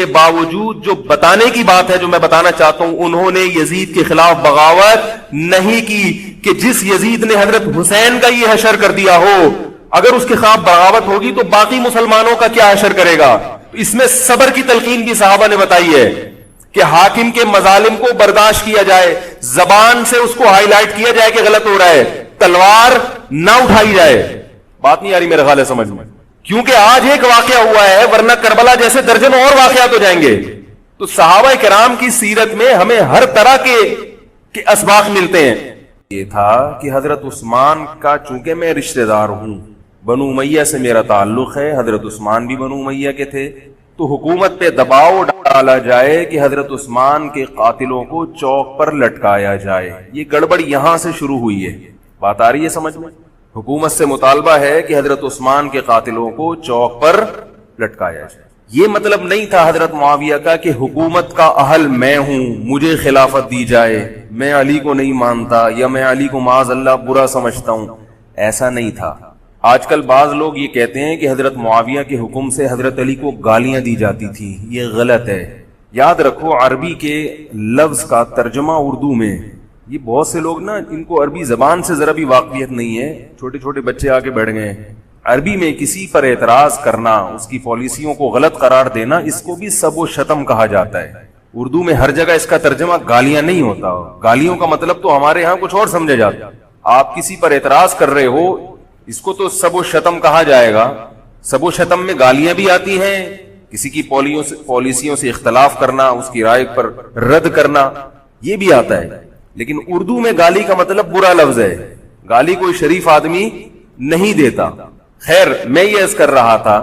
کے باوجود جو بتانے کی بات ہے جو میں بتانا چاہتا ہوں، انہوں نے یزید کے خلاف بغاوت نہیں کی کہ جس یزید نے حضرت حسین کا یہ حشر کر دیا ہو، اگر اس کے خلاف بغاوت ہوگی تو باقی مسلمانوں کا کیا حشر کرے گا. اس میں صبر کی تلقین بھی صحابہ نے بتائی ہے کہ حاکم کے مظالم کو برداشت کیا جائے، زبان سے اس کو ہائی لائٹ کیا جائے کہ غلط ہو رہا ہے، تلوار نہ اٹھائی جائے. بات نہیں آ رہی میرے خیال ہے سمجھ میں، کیونکہ آج ایک واقعہ ہوا ہے ورنہ کربلا جیسے درجن اور واقعات ہو جائیں گے. تو صحابہ کرام کی سیرت میں ہمیں ہر طرح کے اسباق ملتے ہیں. یہ تھا کہ حضرت عثمان کا چونکہ میں رشتہ دار ہوں، بنو امیہ سے میرا تعلق ہے، حضرت عثمان بھی بنو امیہ کے تھے، تو حکومت پہ دباؤ ڈالا جائے کہ حضرت عثمان کے قاتلوں کو چوک پر لٹکایا جائے. یہ گڑبڑ یہاں سے شروع ہوئی ہے. بات آ رہی ہے سمجھ میں؟ حکومت سے مطالبہ ہے کہ حضرت عثمان کے قاتلوں کو چوک پر لٹکایا جائے. یہ مطلب نہیں تھا حضرت معاویہ کا کہ حکومت کا اہل میں ہوں، مجھے خلافت دی جائے، میں علی کو نہیں مانتا یا میں علی کو معاذ اللہ برا سمجھتا ہوں. ایسا نہیں تھا. آج کل بعض لوگ یہ کہتے ہیں کہ حضرت معاویہ کے حکم سے حضرت علی کو گالیاں دی جاتی تھی. یہ غلط ہے. یاد رکھو عربی کے لفظ کا ترجمہ اردو میں، یہ بہت سے لوگ نا ان کو عربی زبان سے ذرا بھی واقفیت نہیں ہے، چھوٹے چھوٹے بچے آ کے بیٹھ گئے ہیں. عربی میں کسی پر اعتراض کرنا، اس کی پالیسیوں کو غلط قرار دینا، اس کو بھی سب و شتم کہا جاتا ہے. اردو میں ہر جگہ اس کا ترجمہ گالیاں نہیں ہوتا. گالیوں کا مطلب تو ہمارے ہاں کچھ اور سمجھا جاتا ہے. آپ کسی پر اعتراض کر رہے ہو، اس کو تو سب و شتم کہا جائے گا. سب و شتم میں گالیاں بھی آتی ہیں، کسی کی پالیسیوں سے اختلاف کرنا، اس کی رائے پر رد کرنا، یہ بھی آتا ہے. لیکن اردو میں گالی کا مطلب برا لفظ ہے. گالی کوئی شریف آدمی نہیں دیتا. خیر، میں یہ عرض کر رہا تھا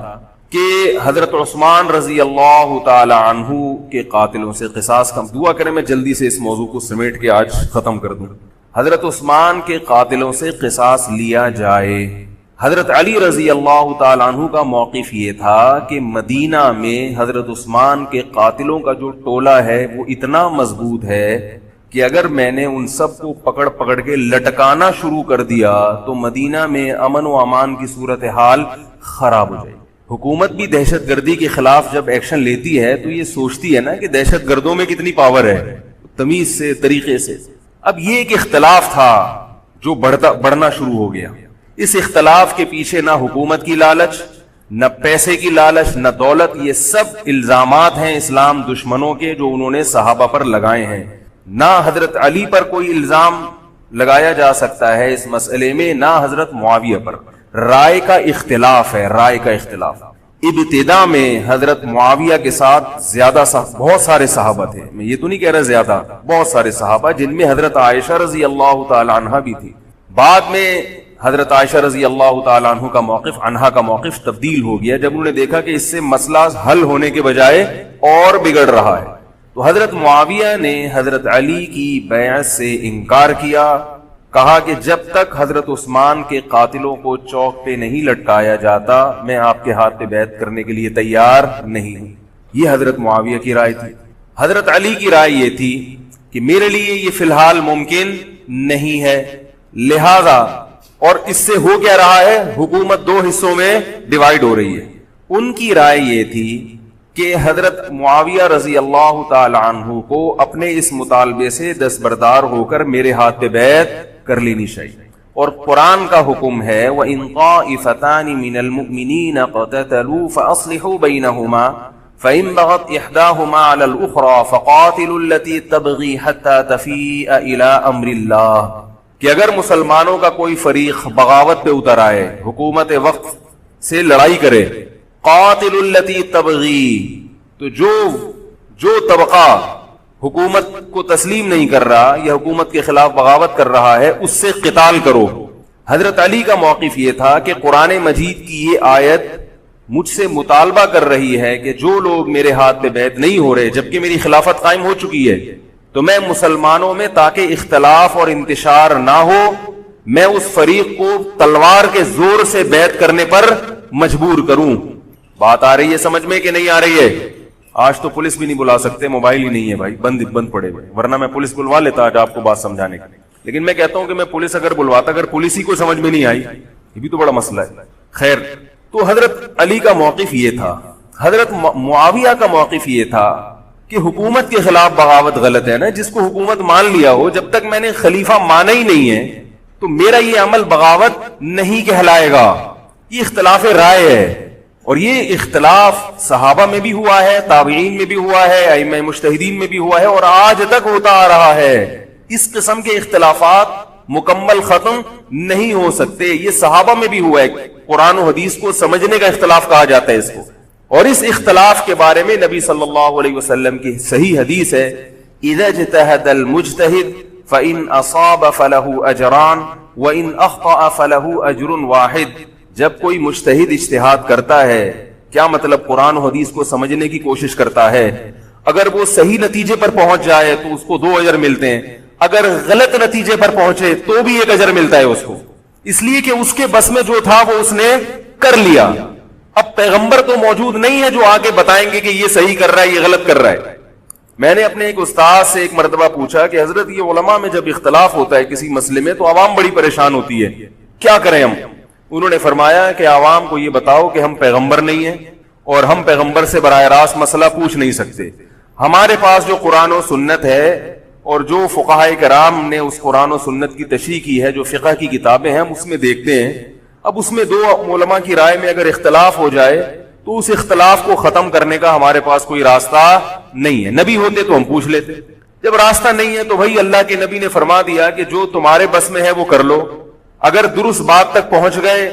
کہ حضرت عثمان رضی اللہ تعالی عنہ کے قاتلوں سے قصاص کا دعا کریں. میں جلدی سے اس موضوع کو سمیٹ کے آج ختم کر دوں. حضرت عثمان کے قاتلوں سے قصاص لیا جائے. حضرت علی رضی اللہ تعالی عنہ کا موقف یہ تھا کہ مدینہ میں حضرت عثمان کے قاتلوں کا جو ٹولہ ہے وہ اتنا مضبوط ہے کہ اگر میں نے ان سب کو پکڑ کے لٹکانا شروع کر دیا تو مدینہ میں امن و امان کی صورتحال خراب ہو جائے. حکومت بھی دہشت گردی کے خلاف جب ایکشن لیتی ہے تو یہ سوچتی ہے نا کہ دہشت گردوں میں کتنی پاور ہے، تمیز سے، طریقے سے. اب یہ ایک اختلاف تھا جو بڑھنا شروع ہو گیا. اس اختلاف کے پیچھے نہ حکومت کی لالچ، نہ پیسے کی لالچ، نہ دولت. یہ سب الزامات ہیں اسلام دشمنوں کے جو انہوں نے صحابہ پر لگائے ہیں. نہ حضرت علی پر کوئی الزام لگایا جا سکتا ہے اس مسئلے میں، نہ حضرت معاویہ پر. رائے کا اختلاف ہے، رائے کا اختلاف. ابتدا میں حضرت معاویہ کے ساتھ بہت سارے صحابہ تھے. میں یہ تو نہیں کہہ رہا زیادہ، بہت سارے صحابہ جن میں حضرت عائشہ رضی اللہ تعالی عنہا بھی تھی. بعد میں حضرت عائشہ رضی اللہ تعالی عنہا کا موقف تبدیل ہو گیا جب انہوں نے دیکھا کہ اس سے مسئلہ حل ہونے کے بجائے اور بگڑ رہا ہے. تو حضرت معاویہ نے حضرت علی کی بیعت سے انکار کیا. کہا کہ جب تک حضرت عثمان کے قاتلوں کو چوک پہ نہیں لٹکایا جاتا میں آپ کے ہاتھ پہ بیعت کرنے کے لیے تیار نہیں ہوں. یہ حضرت معاویہ کی رائے تھی. حضرت علی کی رائے یہ تھی کہ میرے لیے یہ فی الحال ممکن نہیں ہے، لہذا اور اس سے ہو کیا رہا ہے، حکومت دو حصوں میں ڈیوائیڈ ہو رہی ہے. ان کی رائے یہ تھی کہ حضرت معاویہ رضی اللہ تعالی عنہ کو اپنے اس مطالبے سے دستبردار ہو کر میرے ہاتھ پہ بیعت کر لینی چاہیے. اور قرآن کا حکم ہے وَإِن طَائِفَتَانِ مِنَ الْمُؤْمِنِينَ اقْتَتَلُوا فَأَصْلِحُوا بَيْنَهُمَا فَإِن بَغَتْ إِحْدَاهُمَا عَلَى الْأُخْرَى فَقَاتِلُوا الَّتِي تَبْغِي حَتَّى تَفِيءَ إِلَى أَمْرِ اللَّهِ. کہ اگر مسلمانوں کا کوئی فریق بغاوت پہ اتر آئے، حکومت وقت سے لڑائی کرے، قاتل التی تبغی، تو جو طبقہ حکومت کو تسلیم نہیں کر رہا یا حکومت کے خلاف بغاوت کر رہا ہے اس سے قتال کرو. حضرت علی کا موقف یہ تھا کہ قرآن مجید کی یہ آیت مجھ سے مطالبہ کر رہی ہے کہ جو لوگ میرے ہاتھ پہ بیعت نہیں ہو رہے جبکہ میری خلافت قائم ہو چکی ہے، تو میں مسلمانوں میں تاکہ اختلاف اور انتشار نہ ہو میں اس فریق کو تلوار کے زور سے بیعت کرنے پر مجبور کروں. بات آ رہی ہے سمجھ میں کہ نہیں آ رہی ہے؟ آج تو پولیس بھی نہیں بلا سکتے، موبائل ہی نہیں ہے بھائی، بند پڑے ہوئے، ورنہ میں پولیس بلوا لیتا آج آپ کو بات سمجھانے کے. لیکن میں کہتا ہوں کہ میں پولیس اگر بلواتا، اگر پولیس ہی کو سمجھ میں نہیں آئی، یہ بھی تو بڑا مسئلہ ہے. خیر، تو حضرت علی کا موقف یہ تھا. حضرت معاویہ کا موقف یہ تھا کہ حکومت کے خلاف بغاوت غلط ہے نا، جس کو حکومت مان لیا ہو، جب تک میں نے خلیفہ مانا ہی نہیں ہے تو میرا یہ عمل بغاوت نہیں کہلائے گا. یہ اختلاف رائے ہے، اور یہ اختلاف صحابہ میں بھی ہوا ہے، تابعین میں بھی ہوا ہے، ائمہ مجتہدین میں بھی ہوا ہے، اور آج تک ہوتا آ رہا ہے. اس قسم کے اختلافات مکمل ختم نہیں ہو سکتے. یہ صحابہ میں بھی ہوا ہے. قرآن و حدیث کو سمجھنے کا اختلاف کہا جاتا ہے اس کو. اور اس اختلاف کے بارے میں نبی صلی اللہ علیہ وسلم کی صحیح حدیث ہے، اذا اجتہد المجتہد فإن اصاب فله اجران وإن اخطأ فله اجر واحد. جب کوئی مجتہد اجتہاد کرتا ہے، کیا مطلب قرآن و حدیث کو سمجھنے کی کوشش کرتا ہے، اگر وہ صحیح نتیجے پر پہنچ جائے تو اس کو 2 اجر ملتے ہیں، اگر غلط نتیجے پر پہنچے تو بھی 1 اجر ملتا ہے اس کو، اس لیے کہ اس کے بس میں جو تھا وہ اس نے کر لیا. اب پیغمبر تو موجود نہیں ہے جو آگے بتائیں گے کہ یہ صحیح کر رہا ہے، یہ غلط کر رہا ہے. میں نے اپنے ایک استاد سے ایک مرتبہ پوچھا کہ حضرت یہ علماء میں جب اختلاف ہوتا ہے کسی مسئلے میں تو عوام بڑی پریشان ہوتی ہے، کیا کریں ہم؟ انہوں نے فرمایا کہ عوام کو یہ بتاؤ کہ ہم پیغمبر نہیں ہیں اور ہم پیغمبر سے براہ راست مسئلہ پوچھ نہیں سکتے. ہمارے پاس جو قرآن و سنت ہے اور جو فقہائے کرام نے اس قرآن و سنت کی تشریح کی ہے، جو فقہ کی کتابیں ہیں، ہم اس میں دیکھتے ہیں. اب اس میں 2 علماء کی رائے میں اگر اختلاف ہو جائے تو اس اختلاف کو ختم کرنے کا ہمارے پاس کوئی راستہ نہیں ہے. نبی ہوتے تو ہم پوچھ لیتے. جب راستہ نہیں ہے تو بھائی اللہ کے نبی نے فرما دیا کہ جو تمہارے بس میں ہے وہ کر لو. اگر درست بات تک پہنچ گئے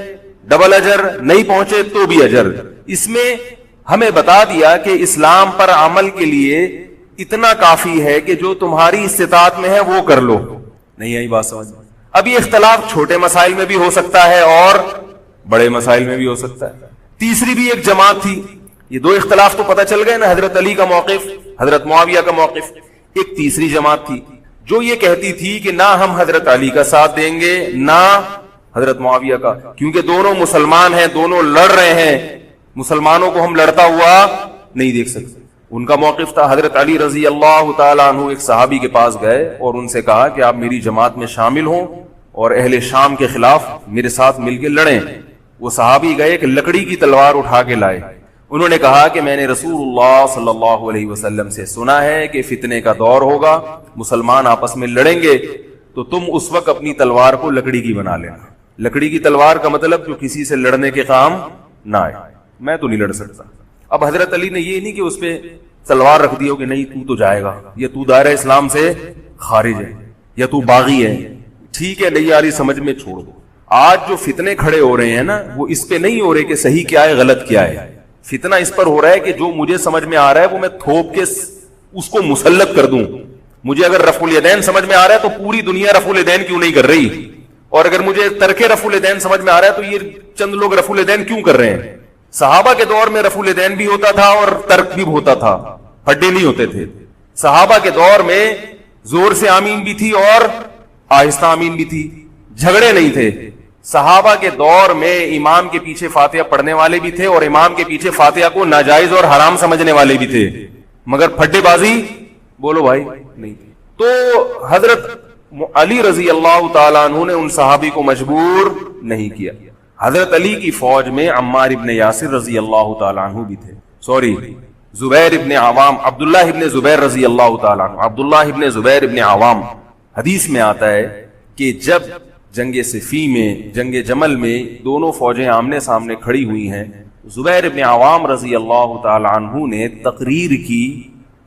ڈبل اجر، نہیں پہنچے تو بھی اجر. اس میں ہمیں بتا دیا کہ اسلام پر عمل کے لیے اتنا کافی ہے کہ جو تمہاری استطاعت میں ہے وہ کر لو. نہیں آئی بات سمجھ؟ اب یہ اختلاف چھوٹے مسائل میں بھی ہو سکتا ہے اور بڑے مسائل میں بھی ہو سکتا ہے. تیسری بھی ایک جماعت تھی. یہ 2 اختلاف تو پتہ چل گئے نا، حضرت علی کا موقف، حضرت معاویہ کا موقف. ایک تیسری جماعت تھی جو یہ کہتی تھی کہ نہ ہم حضرت علی کا ساتھ دیں گے نہ حضرت معاویہ کا، کیونکہ دونوں مسلمان ہیں، دونوں لڑ رہے ہیں، مسلمانوں کو ہم لڑتا ہوا نہیں دیکھ سکتے. ان کا موقف تھا حضرت علی رضی اللہ تعالیٰ عنہ ایک صحابی کے پاس گئے اور ان سے کہا کہ آپ میری جماعت میں شامل ہوں اور اہل شام کے خلاف میرے ساتھ مل کے لڑیں. وہ صحابی گئے ایک لکڑی کی تلوار اٹھا کے لائے. انہوں نے کہا کہ میں نے رسول اللہ صلی اللہ علیہ وسلم سے سنا ہے کہ فتنے کا دور ہوگا، مسلمان آپس میں لڑیں گے، تو تم اس وقت اپنی تلوار کو لکڑی کی بنا لینا. لکڑی کی تلوار کا مطلب جو کسی سے لڑنے کے کام نہ آئے. میں تو نہیں لڑ سکتا. اب حضرت علی نے یہ نہیں کہ اس پہ تلوار رکھ دی ہو کہ نہیں تو جائے گا، یا تو دائرہ اسلام سے خارج ہے، یا تو باغی ہے. ٹھیک ہے، نہیں آ رہی سمجھ میں چھوڑ دو. آج جو فتنے کھڑے ہو رہے ہیں نا، وہ اس پہ نہیں ہو رہے کہ صحیح کیا ہے غلط کیا ہے. فتنہ اس پر ہو رہا ہے کہ جو مجھے سمجھ میں آ رہا ہے وہ میں تھوپ کے اس کو مسلط کر دوں. مجھے اگر رفع الیدین سمجھ میں آ رہا ہے تو پوری دنیا رفع الیدین کیوں نہیں کر رہی، اور اگر مجھے ترک رفع الیدین سمجھ میں آ رہا ہے تو یہ چند لوگ رفع الیدین کیوں کر رہے ہیں. صحابہ کے دور میں رفع الیدین بھی ہوتا تھا اور ترک بھی ہوتا تھا، ہڈے نہیں ہوتے تھے. صحابہ کے دور میں زور سے آمین بھی تھی اور آہستہ آمین بھی تھی، جھگڑے نہیں تھے. صحابہ کے دور میں امام کے پیچھے فاتحہ پڑھنے والے بھی تھے اور امام کے پیچھے فاتحہ کو ناجائز اور حرام سمجھنے والے بھی تھے، مگر پھڈے بازی بولو بھائی نہیں. تو حضرت علی رضی اللہ تعالیٰ عنہ نے ان صحابی کو مجبور نہیں کیا. حضرت علی کی فوج میں عمار ابن یاسر رضی اللہ تعالیٰ عنہ بھی تھے، زبیر ابن عوام، عبداللہ ابن زبیر رضی اللہ تعالیٰ عنہ. عبداللہ ابن زبیر ابن عوام، حدیث میں آتا ہے کہ جب جنگ صفی میں، جنگ جمل میں دونوں فوجیں آمنے سامنے کھڑی ہوئی ہیں، زبیر ابن عوام رضی اللہ تعالیٰ عنہ نے تقریر کی،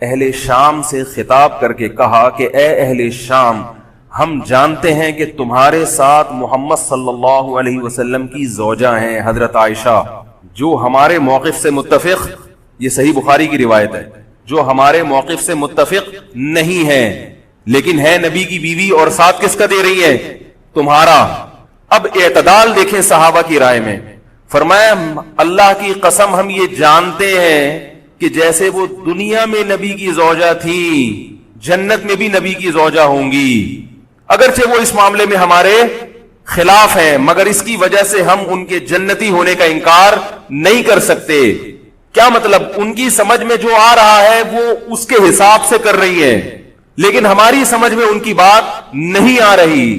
اہل شام سے خطاب کر کے کہا کہ اے اہل شام، ہم جانتے ہیں کہ تمہارے ساتھ محمد صلی اللہ علیہ وسلم کی زوجہ ہیں حضرت عائشہ، جو ہمارے موقف سے متفق، یہ صحیح بخاری کی روایت ہے، جو ہمارے موقف سے متفق نہیں ہے، لیکن ہے نبی کی بیوی، اور ساتھ کس کا دے رہی ہے؟ تمہارا. اب اعتدال دیکھیں صحابہ کی رائے میں. فرمایا اللہ کی قسم ہم یہ جانتے ہیں کہ جیسے وہ دنیا میں نبی کی زوجہ تھی، جنت میں بھی نبی کی زوجہ ہوں گی، اگرچہ وہ اس معاملے میں ہمارے خلاف ہیں، مگر اس کی وجہ سے ہم ان کے جنتی ہونے کا انکار نہیں کر سکتے. کیا مطلب؟ ان کی سمجھ میں جو آ رہا ہے وہ اس کے حساب سے کر رہی ہے، لیکن ہماری سمجھ میں ان کی بات نہیں آ رہی.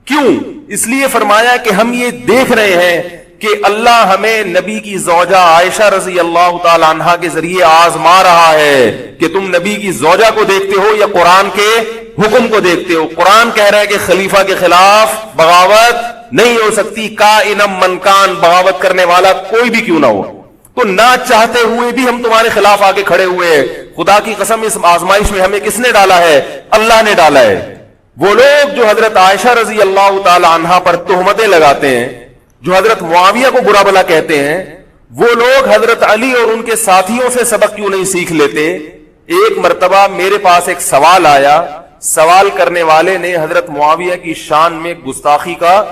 کیوں؟ اس لیے فرمایا کہ ہم یہ دیکھ رہے ہیں کہ اللہ ہمیں نبی کی زوجہ عائشہ رضی اللہ تعالی عنہا کے ذریعے آزما رہا ہے کہ تم نبی کی زوجہ کو دیکھتے ہو یا قرآن کے حکم کو دیکھتے ہو. قرآن کہہ رہا ہے کہ خلیفہ کے خلاف بغاوت نہیں ہو سکتی، کائنم من کان، بغاوت کرنے والا کوئی بھی کیوں نہ ہو. تو نہ چاہتے ہوئے بھی ہم تمہارے خلاف آ کے کھڑے ہوئے ہیں. خدا کی قسم اس آزمائش میں ہمیں کس نے ڈالا ہے؟ اللہ نے ڈالا ہے. وہ لوگ جو حضرت عائشہ رضی اللہ تعالی عنہا پر تہمتیں لگاتے ہیں، جو حضرت معاویہ کو برا بھلا کہتے ہیں، وہ لوگ حضرت علی اور ان کے ساتھیوں سے سبق کیوں نہیں سیکھ لیتے؟ ایک مرتبہ میرے پاس ایک سوال آیا، سوال کرنے والے نے حضرت معاویہ کی شان میں گستاخی کا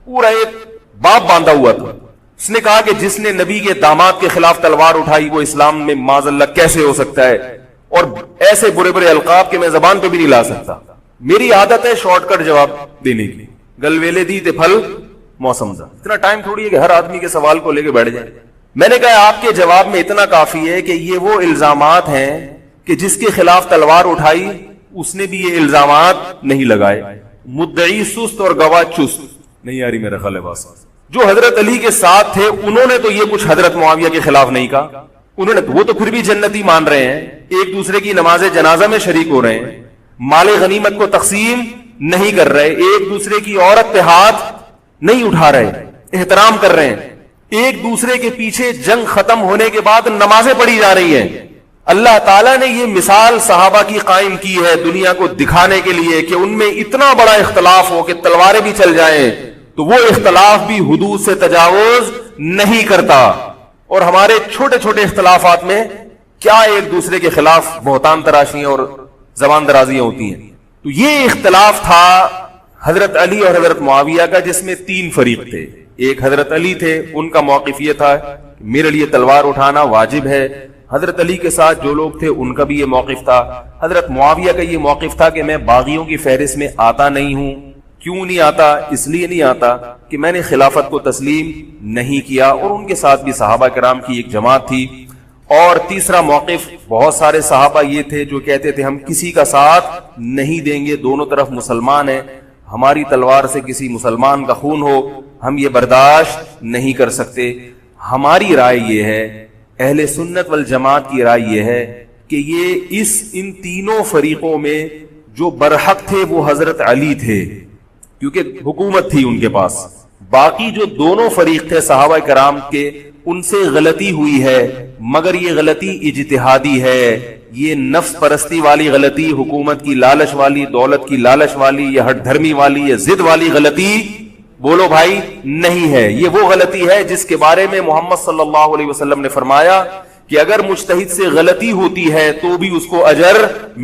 پورا ایک باب باندھا ہوا تھا. اس نے کہا کہ جس نے نبی کے داماد کے خلاف تلوار اٹھائی وہ اسلام میں معاذ اللہ کیسے ہو سکتا ہے، اور ایسے برے برے القاب کہ میں زبان پہ بھی نہیں لا سکتا. میری عادت ہے شارٹ کٹ جواب دینے کی، گلویلے دی تے پھل موسم دا. اتنا ٹائم تھوڑی ہے کہ ہر آدمی کے سوال کو لے کے بیٹھ جائے. میں نے کہا آپ کے جواب میں اتنا کافی ہے کہ یہ وہ الزامات ہیں کہ جس کے خلاف تلوار اٹھائی اس نے بھی یہ الزامات نہیں لگائے. مدعی سست اور گواہ چست. نہیں آ رہی میرا خیال ہے بات. جو حضرت علی کے ساتھ تھے انہوں نے تو یہ کچھ حضرت معاویہ کے خلاف نہیں کہا. انہوں نے وہ تو پھر بھی جنتی مان رہے ہیں، ایک دوسرے کی نماز جنازہ میں شریک ہو رہے ہیں، مال غنیمت کو تقسیم نہیں کر رہے، ایک دوسرے کی عورت پہ ہاتھ نہیں اٹھا رہے، احترام کر رہے ہیں. ایک دوسرے کے پیچھے جنگ ختم ہونے کے بعد نمازیں پڑھی جا رہی ہیں. اللہ تعالیٰ نے یہ مثال صحابہ کی قائم کی ہے دنیا کو دکھانے کے لیے کہ ان میں اتنا بڑا اختلاف ہو کہ تلواریں بھی چل جائیں تو وہ اختلاف بھی حدود سے تجاوز نہیں کرتا. اور ہمارے چھوٹے چھوٹے اختلافات میں کیا ایک دوسرے کے خلاف بہتان تراشیاں اور زبان درازیاں ہوتی ہیں. تو یہ اختلاف تھا حضرت علی اور حضرت معاویہ کا، جس میں تین فریق تھے. ایک حضرت علی تھے، ان کا موقف یہ تھا کہ میرے لیے تلوار اٹھانا واجب ہے. حضرت علی کے ساتھ جو لوگ تھے ان کا بھی یہ موقف تھا. حضرت معاویہ کا یہ موقف تھا کہ میں باغیوں کی فہرست میں آتا نہیں ہوں. کیوں نہیں آتا؟ اس لیے نہیں آتا کہ میں نے خلافت کو تسلیم نہیں کیا، اور ان کے ساتھ بھی صحابہ کرام کی ایک جماعت تھی. اور تیسرا موقف، بہت سارے صحابہ یہ تھے جو کہتے تھے ہم کسی کا ساتھ نہیں دیں گے، دونوں طرف مسلمان ہیں، ہماری تلوار سے کسی مسلمان کا خون ہو ہم یہ برداشت نہیں کر سکتے. ہماری رائے یہ ہے، اہل سنت والجماعت کی رائے یہ ہے کہ یہ ان تینوں فریقوں میں جو برحق تھے وہ حضرت علی تھے، کیونکہ حکومت تھی ان کے پاس. باقی جو دونوں فریق تھے صحابہ کرام کے، ان سے غلطی ہوئی ہے، مگر یہ غلطی اجتہادی ہے. یہ نفس پرستی والی غلطی، حکومت کی لالچ والی، دولت کی لالچ والی، یا ہٹ دھرمی والی یا ضد والی غلطی بولو بھائی نہیں ہے. یہ وہ غلطی ہے جس کے بارے میں محمد صلی اللہ علیہ وسلم نے فرمایا کہ اگر مجتہد سے غلطی ہوتی ہے تو بھی اس کو اجر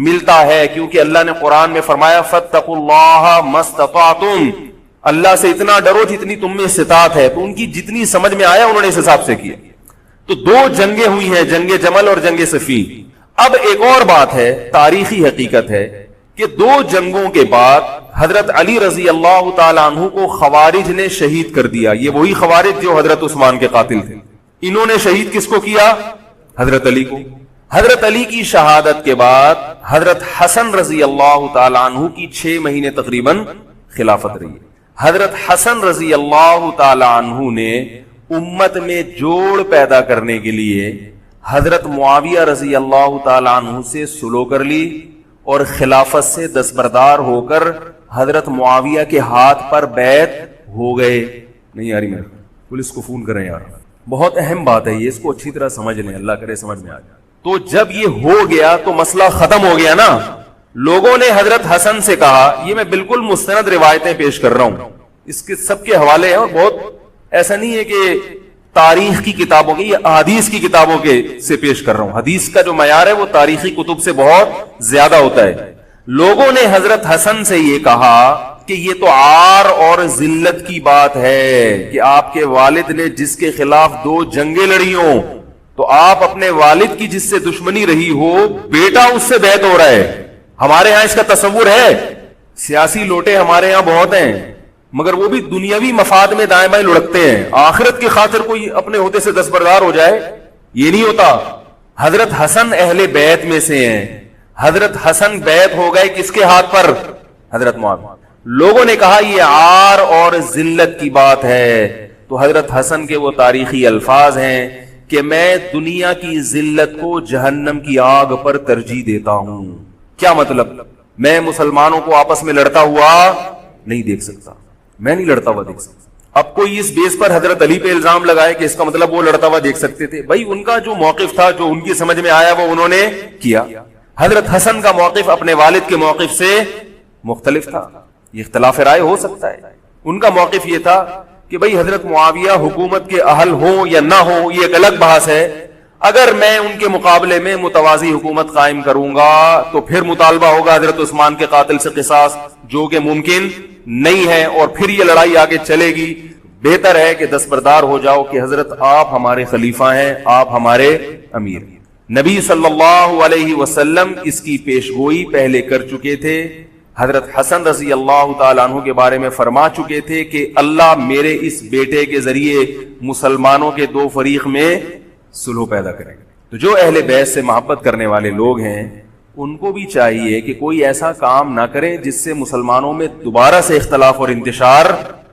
ملتا ہے، کیونکہ اللہ نے قرآن میں فرمایا فاتقوا اللہ ما استطعتم، اللہ سے اتنا ڈرو جتنی تم میں استطاعت ہے. تو ان کی جتنی سمجھ میں آیا انہوں نے اس حساب سے کیا. تو دو جنگیں ہوئی ہیں، جنگ جمل اور جنگ صفین. اب ایک اور بات ہے، تاریخی حقیقت ہے کہ دو جنگوں کے بعد حضرت علی رضی اللہ تعالیٰ عنہ کو خوارج نے شہید کر دیا. یہ وہی خوارج جو حضرت عثمان کے قاتل تھے. انہوں نے شہید کس کو کیا؟ حضرت علی کو. حضرت علی کی شہادت کے بعد حضرت حسن رضی اللہ تعالیٰ عنہ کی 6 مہینے تقریباً خلافت رہی. حضرت حسن رضی اللہ تعالیٰ عنہ نے امت میں جوڑ پیدا کرنے کے لیے حضرت معاویہ رضی اللہ تعالیٰ عنہ سے سلو کر لی اور خلافت سے دستبردار ہو کر حضرت معاویہ کے ہاتھ پر بیعت ہو گئے. نہیں آ رہی میرے پولیس کو فون کریں یار، بہت اہم بات ہے یہ، اس کو اچھی طرح سمجھ لیں، اللہ کرے سمجھ میں آ جائے. تو جب یہ ہو گیا تو مسئلہ ختم ہو گیا نا. لوگوں نے حضرت حسن سے کہا، یہ میں بالکل مستند روایتیں پیش کر رہا ہوں، اس کے سب کے حوالے ہیں، اور بہت ایسا نہیں ہے کہ تاریخ کی کتابوں کے، یہ حدیث کی کتابوں کے سے پیش کر رہا ہوں. حدیث کا جو معیار ہے وہ تاریخی کتب سے بہت زیادہ ہوتا ہے. لوگوں نے حضرت حسن سے یہ کہا کہ یہ تو عار اور ذلت کی بات ہے کہ آپ کے والد نے جس کے خلاف 2 جنگیں لڑی ہوں تو آپ اپنے والد کی جس سے دشمنی رہی ہو بیٹا اس سے بیعت ہو رہا ہے. ہمارے ہاں اس کا تصور ہے، سیاسی لوٹے ہمارے ہاں بہت ہیں، مگر وہ بھی دنیاوی مفاد میں دائیں بائیں لڑکتے ہیں. آخرت کی خاطر کوئی اپنے عہدے سے دستبردار ہو جائے یہ نہیں ہوتا. حضرت حسن اہل بیت میں سے ہیں. حضرت حسن بیعت ہو گئے کس کے ہاتھ پر؟ حضرت معاویہ. لوگوں نے کہا یہ عار اور ذلت کی بات ہے. تو حضرت حسن کے وہ تاریخی الفاظ ہیں کہ میں دنیا کی ذلت کو جہنم کی آگ پر ترجیح دیتا ہوں. کیا مطلب؟ میں مسلمانوں کو آپس میں لڑتا ہوا نہیں دیکھ سکتا, میں نہیں لڑتا ہوا دیکھ سکتا. اب کوئی اس بیس پر حضرت علی پہ الزام لگائے کہ اس کا مطلب وہ لڑتا ہوا دیکھ سکتے تھے. بھائی ان کا جو موقف تھا, جو ان کی سمجھ میں آیا, وہ انہوں نے کیا. حضرت حسن کا موقف اپنے والد کے موقف سے مختلف تھا, یہ اختلاف رائے ہو سکتا ہے. ان کا موقف یہ تھا کہ بھئی حضرت معاویہ حکومت کے اہل ہوں یا نہ ہوں یہ ایک الگ بحث ہے, اگر میں ان کے مقابلے میں متوازی حکومت قائم کروں گا تو پھر مطالبہ ہوگا حضرت عثمان کے قاتل سے قصاص, جو کہ ممکن نہیں ہے, اور پھر یہ لڑائی آگے چلے گی. بہتر ہے کہ دستبردار ہو جاؤ کہ حضرت آپ ہمارے خلیفہ ہیں, آپ ہمارے امیر. نبی صلی اللہ علیہ وسلم اس کی پیشگوئی پہلے کر چکے تھے. حضرت حسن رضی اللہ تعالیٰ عنہ کے بارے میں فرما چکے تھے کہ اللہ میرے اس بیٹے کے ذریعے مسلمانوں کے دو فریق میں صلح پیدا کرے گا. تو جو اہل بیت سے محبت کرنے والے لوگ ہیں ان کو بھی چاہیے کہ کوئی ایسا کام نہ کرے جس سے مسلمانوں میں دوبارہ سے اختلاف اور انتشار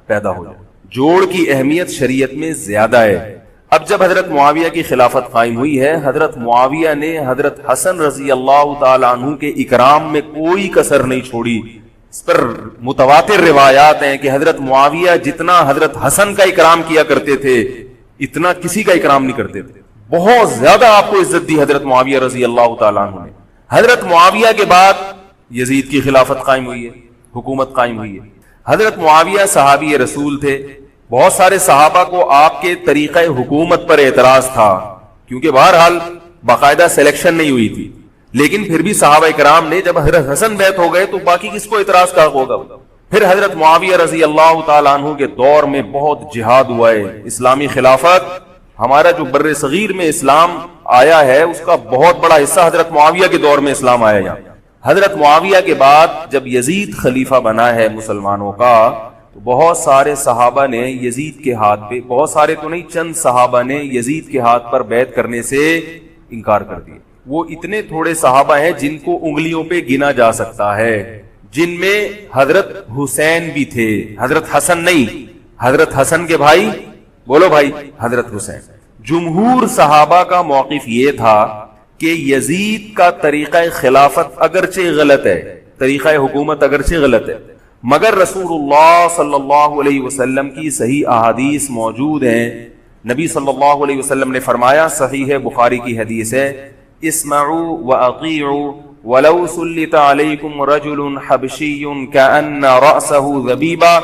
پیدا ہو جائے. جوڑ کی اہمیت شریعت میں زیادہ ہے. اب جب حضرت معاویہ کی خلافت قائم ہوئی ہے, حضرت معاویہ نے حضرت حسن رضی اللہ تعالیٰ عنہ کے اکرام میں کوئی کسر نہیں چھوڑی. اس پر متواتر روایات ہیں کہ حضرت معاویہ جتنا حضرت حسن کا اکرام کیا کرتے تھے اتنا کسی کا اکرام نہیں کرتے تھے. بہت زیادہ آپ کو عزت دی حضرت معاویہ رضی اللہ تعالیٰ عنہ نے. حضرت معاویہ کے بعد یزید کی خلافت قائم ہوئی ہے, حکومت قائم ہوئی ہے. حضرت معاویہ صحابی رسول تھے. بہت سارے صحابہ کو آپ کے طریقہ حکومت پر اعتراض تھا, کیونکہ بہرحال باقاعدہ سلیکشن نہیں ہوئی تھی, لیکن پھر بھی صحابہ کرام نے جب حضرت حسن بیعت ہو گئے تو باقی کس کو اعتراض کا ہوگا. پھر حضرت معاویہ رضی اللہ تعالیٰ عنہ کے دور میں بہت جہاد ہوا ہے. اسلامی خلافت, ہمارا جو بر صغیر میں اسلام آیا ہے اس کا بہت بڑا حصہ حضرت معاویہ کے دور میں اسلام آیا ہے. حضرت معاویہ کے بعد جب یزید خلیفہ بنا ہے مسلمانوں کا, تو بہت سارے صحابہ نے یزید کے ہاتھ پہ, بہت سارے تو نہیں, چند صحابہ نے یزید کے ہاتھ پر بیعت کرنے سے انکار کر دیا. وہ اتنے تھوڑے صحابہ ہیں جن کو انگلیوں پہ گنا جا سکتا ہے, جن میں حضرت حسین بھی تھے, حضرت حسن نہیں, حضرت حسن کے بھائی, بولو بھائی, حضرت حسین. جمہور صحابہ کا موقف یہ تھا کہ یزید کا طریقہ خلافت اگرچہ غلط ہے, طریقہ حکومت اگرچہ غلط ہے, مگر رسول اللہ صلی اللہ علیہ وسلم کی صحیح احادیث موجود ہیں. نبی صلی اللہ علیہ وسلم نے فرمایا, صحیح بخاری کی حدیث ہے, اسمعوا واطیعوا ولو سلط علیکم رجل حبشی کأن رأسہ ذبیبہ.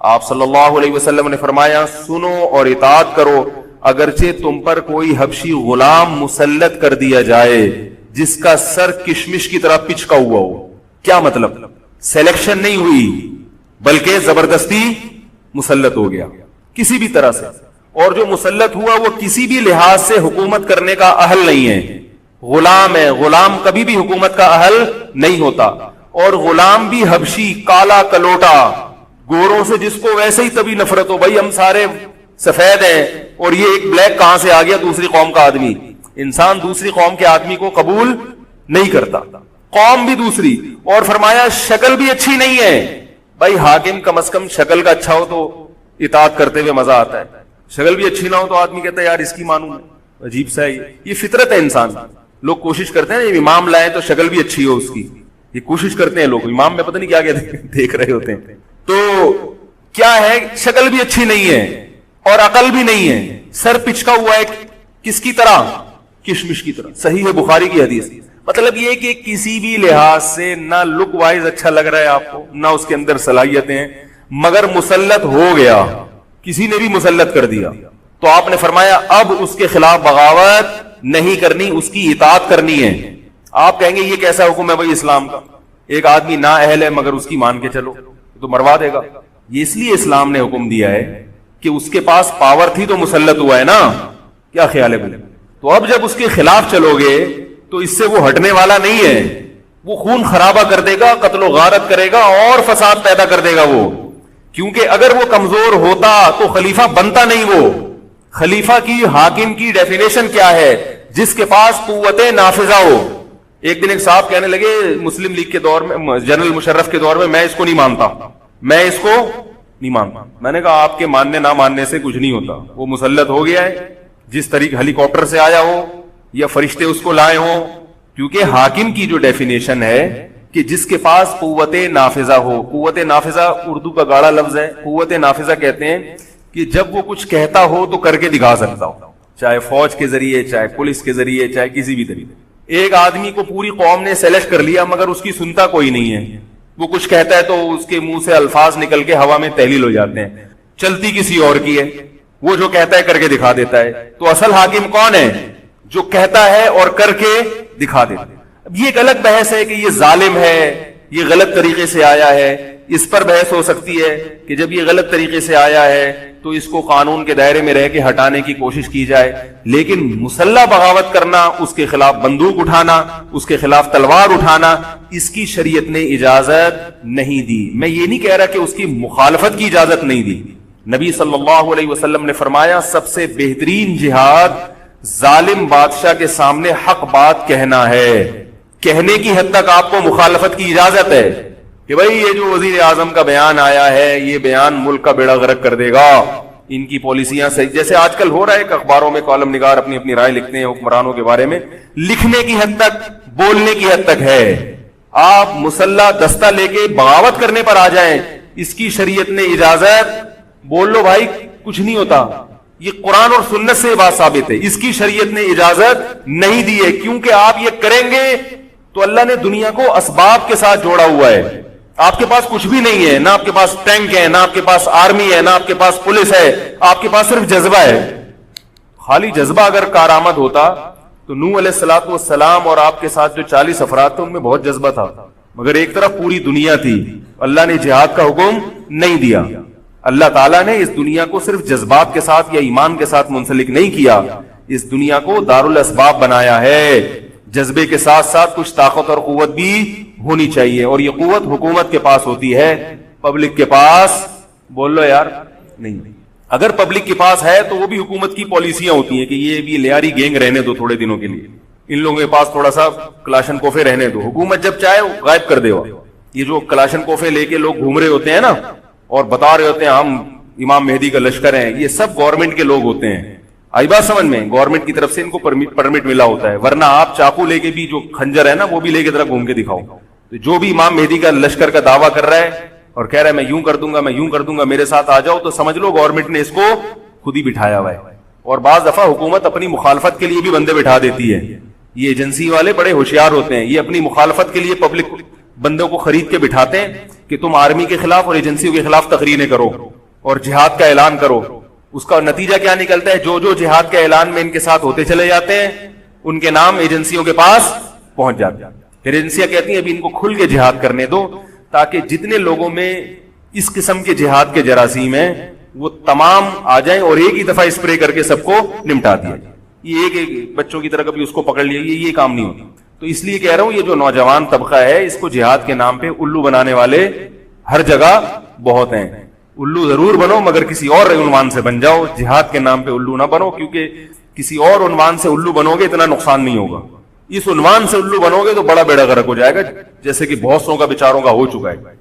آپ صلی اللہ علیہ وسلم نے فرمایا, سنو اور اطاعت کرو اگرچہ تم پر کوئی حبشی غلام مسلط کر دیا جائے جس کا سر کشمش کی طرح پچکا ہوا ہو. کیا مطلب؟ سلیکشن نہیں ہوئی بلکہ زبردستی مسلط ہو گیا کسی بھی طرح سے, اور جو مسلط ہوا وہ کسی بھی لحاظ سے حکومت کرنے کا اہل نہیں ہے, غلام ہے. غلام کبھی بھی حکومت کا اہل نہیں ہوتا, اور غلام بھی حبشی, کالا کلوٹا, گوروں سے جس کو ویسے ہی تبھی نفرت ہو, بھائی ہم سارے سفید ہیں اور یہ ایک بلیک کہاں سے آ گیا دوسری قوم کا آدمی. انسان دوسری قوم کے آدمی کو قبول نہیں کرتا, قوم بھی دوسری, اور فرمایا شکل بھی اچھی نہیں ہے. بھائی حاکم کم از کم شکل کا اچھا ہو تو اطاعت کرتے ہوئے مزہ آتا ہے, شکل بھی اچھی نہ ہو تو آدمی کہتا ہے یار اس کی مانوں. عجیب سا ہے, یہ فطرت ہے انسان. لوگ کوشش کرتے ہیں امام لائیں تو شکل بھی اچھی ہو اس کی, یہ کوشش کرتے ہیں لوگ. امام میں پتہ نہیں کیا کیا دیکھ رہے ہوتے ہیں. تو کیا ہے, شکل بھی اچھی نہیں ہے اور عقل بھی نہیں ہے, سر پچکا ہوا ہے کس کی طرح, کشمش کی طرح. صحیح ہے بخاری کی حدیث. مطلب یہ کہ کسی بھی لحاظ سے نہ لک وائز اچھا لگ رہا ہے آپ کو, نہ اس کے اندر صلاحیتیں, مگر مسلط ہو گیا, کسی نے بھی مسلط کر دیا. تو آپ نے فرمایا اب اس کے خلاف بغاوت نہیں کرنی, اس کی اطاعت کرنی ہے. آپ کہیں گے یہ کیسا حکم ہے بھائی اسلام کا, ایک آدمی نا اہل ہے مگر اس کی مان کے چلو تو مروا دے گا. یہ اس لیے اسلام نے حکم دیا ہے کہ اس کے پاس پاور تھی تو مسلط ہوا ہے نا. کیا خیال ہے بھائی؟ تو اب جب اس کے خلاف چلو گے تو اس سے وہ ہٹنے والا نہیں ہے, وہ خون خرابہ کر دے گا, قتل و غارت کرے گا اور فساد پیدا کر دے گا وہ. کیونکہ اگر وہ کمزور ہوتا تو خلیفہ بنتا نہیں. وہ خلیفہ کی, حاکم کی ڈیفینیشن کیا ہے؟ جس کے پاس قوت نافذہ ہو. ایک دن ایک صاحب کہنے لگے مسلم لیگ کے دور میں, جنرل مشرف کے دور میں, میں اس کو نہیں مانتا, میں اس کو نہیں مانتا. میں نے کہا آپ کے ماننے نہ ماننے سے کچھ نہیں ہوتا, وہ مسلط ہو گیا ہے, جس طریقے ہیلی کاپٹر سے آیا ہو یا فرشتے اس کو لائے ہوں. کیونکہ حاکم کی جو ڈیفینیشن ہے کہ جس کے پاس قوت نافذہ ہو, قوت نافذہ اردو کا گاڑا لفظ ہے, قوت نافذہ کہتے ہیں کہ جب وہ کچھ کہتا ہو تو کر کے دکھا سکتا ہو, چاہے فوج کے ذریعے, چاہے پولیس کے ذریعے, چاہے کسی بھی طریقے. ایک آدمی کو پوری قوم نے سلیکٹ کر لیا مگر اس کی سنتا کوئی نہیں ہے, وہ کچھ کہتا ہے تو اس کے منہ سے الفاظ نکل کے ہوا میں تحلیل ہو جاتے ہیں, چلتی کسی اور کی ہے, وہ جو کہتا ہے کر کے دکھا دیتا ہے. تو اصل حاکم کون ہے؟ جو کہتا ہے اور کر کے دکھا دیتا ہے. اب یہ ایک الگ بحث ہے کہ یہ ظالم ہے, یہ غلط طریقے سے آیا ہے, اس پر بحث ہو سکتی ہے کہ جب یہ غلط طریقے سے آیا ہے تو اس کو قانون کے دائرے میں رہ کے ہٹانے کی کوشش کی جائے. لیکن مسلح بغاوت کرنا, اس کے خلاف بندوق اٹھانا, اس کے خلاف تلوار اٹھانا, اس کی شریعت نے اجازت نہیں دی. میں یہ نہیں کہہ رہا کہ اس کی مخالفت کی اجازت نہیں دی. نبی صلی اللہ علیہ وسلم نے فرمایا سب سے بہترین جہاد ظالم بادشاہ کے سامنے حق بات کہنا ہے. کہنے کی حد تک آپ کو مخالفت کی اجازت ہے کہ بھائی یہ جو وزیر اعظم کا بیان آیا ہے یہ بیان ملک کا بیڑا غرق کر دے گا, ان کی پالیسیاں صحیح, جیسے آج کل ہو رہا ہے کہ اخباروں میں کالم نگار اپنی اپنی رائے لکھتے ہیں حکمرانوں کے بارے میں, لکھنے کی حد تک, بولنے کی حد تک ہے. آپ مسلح دستہ لے کے بغاوت کرنے پر آ جائیں, اس کی شریعت نے اجازت, بول لو بھائی کچھ نہیں ہوتا. یہ قرآن اور سنت سے بات ثابت ہے, اس کی شریعت نے اجازت نہیں دی ہے. کیونکہ آپ یہ کریں گے تو اللہ نے دنیا کو اسباب کے ساتھ جوڑا ہوا ہے. آپ کے پاس کچھ بھی نہیں ہے, نہ آپ کے پاس ٹینک ہے, نہ آپ کے پاس آرمی ہے, نہ آپ کے پاس پولیس ہے, آپ کے پاس صرف جذبہ ہے. خالی جذبہ اگر کارآمد ہوتا تو نوح علیہ الصلوۃ والسلام اور آپ کے ساتھ جو 40 افراد تھے ان میں بہت جذبہ تھا, مگر ایک طرف پوری دنیا تھی. اللہ نے جہاد کا حکم نہیں دیا. اللہ تعالیٰ نے اس دنیا کو صرف جذبات کے ساتھ یا ایمان کے ساتھ منسلک نہیں کیا, اس دنیا کو دارالاسباب بنایا ہے. جذبے کے ساتھ ساتھ کچھ طاقت اور قوت بھی ہونی چاہیے, اور یہ قوت حکومت کے پاس ہوتی ہے, پبلک کے پاس بول لو یار نہیں. اگر پبلک کے پاس ہے تو وہ بھی حکومت کی پالیسیاں ہوتی ہیں کہ یہ بھی لیاری گینگ رہنے دو تھوڑے دنوں کے لیے, ان لوگوں کے پاس تھوڑا سا کلاشن کوفے رہنے دو, حکومت جب چاہے غائب کر دے. یہ جو کلاشن کوفے لے کے لوگ گھوم رہے ہوتے ہیں نا اور بتا رہے ہوتے ہیں ہم امام مہدی کا لشکر ہیں, یہ سب گورنمنٹ کے لوگ ہوتے ہیں. آئی بات سمجھ میں, گورنمنٹ کی طرف سے ان کو پرمٹ ملا ہوتا ہے, ورنہ آپ چاقو لے کے بھی جو خنجر ہے نا وہ بھی لے کے ذرا گھوم کے دکھاؤ. تو جو بھی امام مہدی کا لشکر کا دعویٰ کر رہا ہے اور کہہ رہا ہے میں یوں کر دوں گا, میں یوں کر دوں گا, میرے ساتھ آ جاؤ, تو سمجھ لو گورنمنٹ نے اس کو خود ہی بٹھایا ہوا ہے. اور بعض دفعہ حکومت اپنی مخالفت کے لیے بھی بندے بٹھا دیتی ہے. یہ ایجنسی والے بڑے ہوشیار ہوتے ہیں, یہ اپنی مخالفت کے لیے پبلک بندوں کو خرید کے بٹھاتے ہیں کہ تم آرمی کے خلاف اور ایجنسیوں کے خلاف تقریریں کرو اور جہاد کا اعلان کرو. اس کا نتیجہ کیا نکلتا ہے؟ جو جو جہاد کے اعلان میں ان کے ساتھ ہوتے چلے جاتے ہیں ان کے نام ایجنسیوں کے پاس پہنچ جاتے ہیں. پھر ایجنسیاں کہتی ہیں ابھی ان کو کھل کے جہاد کرنے دو, تاکہ جتنے لوگوں میں اس قسم کے جہاد کے جراثیم ہیں وہ تمام آ جائیں اور ایک ہی دفعہ اسپرے کر کے سب کو نمٹا دیا جائے. یہ ایک بچوں کی طرح کبھی اس کو پکڑ لیا, یہ کام نہیں ہوتا. تو اس لیے کہہ رہا ہوں یہ جو نوجوان طبقہ ہے اس کو جہاد کے نام پہ الو بنانے والے ہر جگہ بہت ہیں. الو ضرور بنو مگر کسی اور عنوان سے بن جاؤ, جہاد کے نام پہ الو نہ بنو, کیونکہ کسی اور عنوان سے الو بنو گے اتنا نقصان نہیں ہوگا. اس عنوان سے الو بنو گے تو بڑا بیڑا غرق ہو جائے گا, جیسے کہ بہت سو کا بیچاروں کا ہو چکا ہے.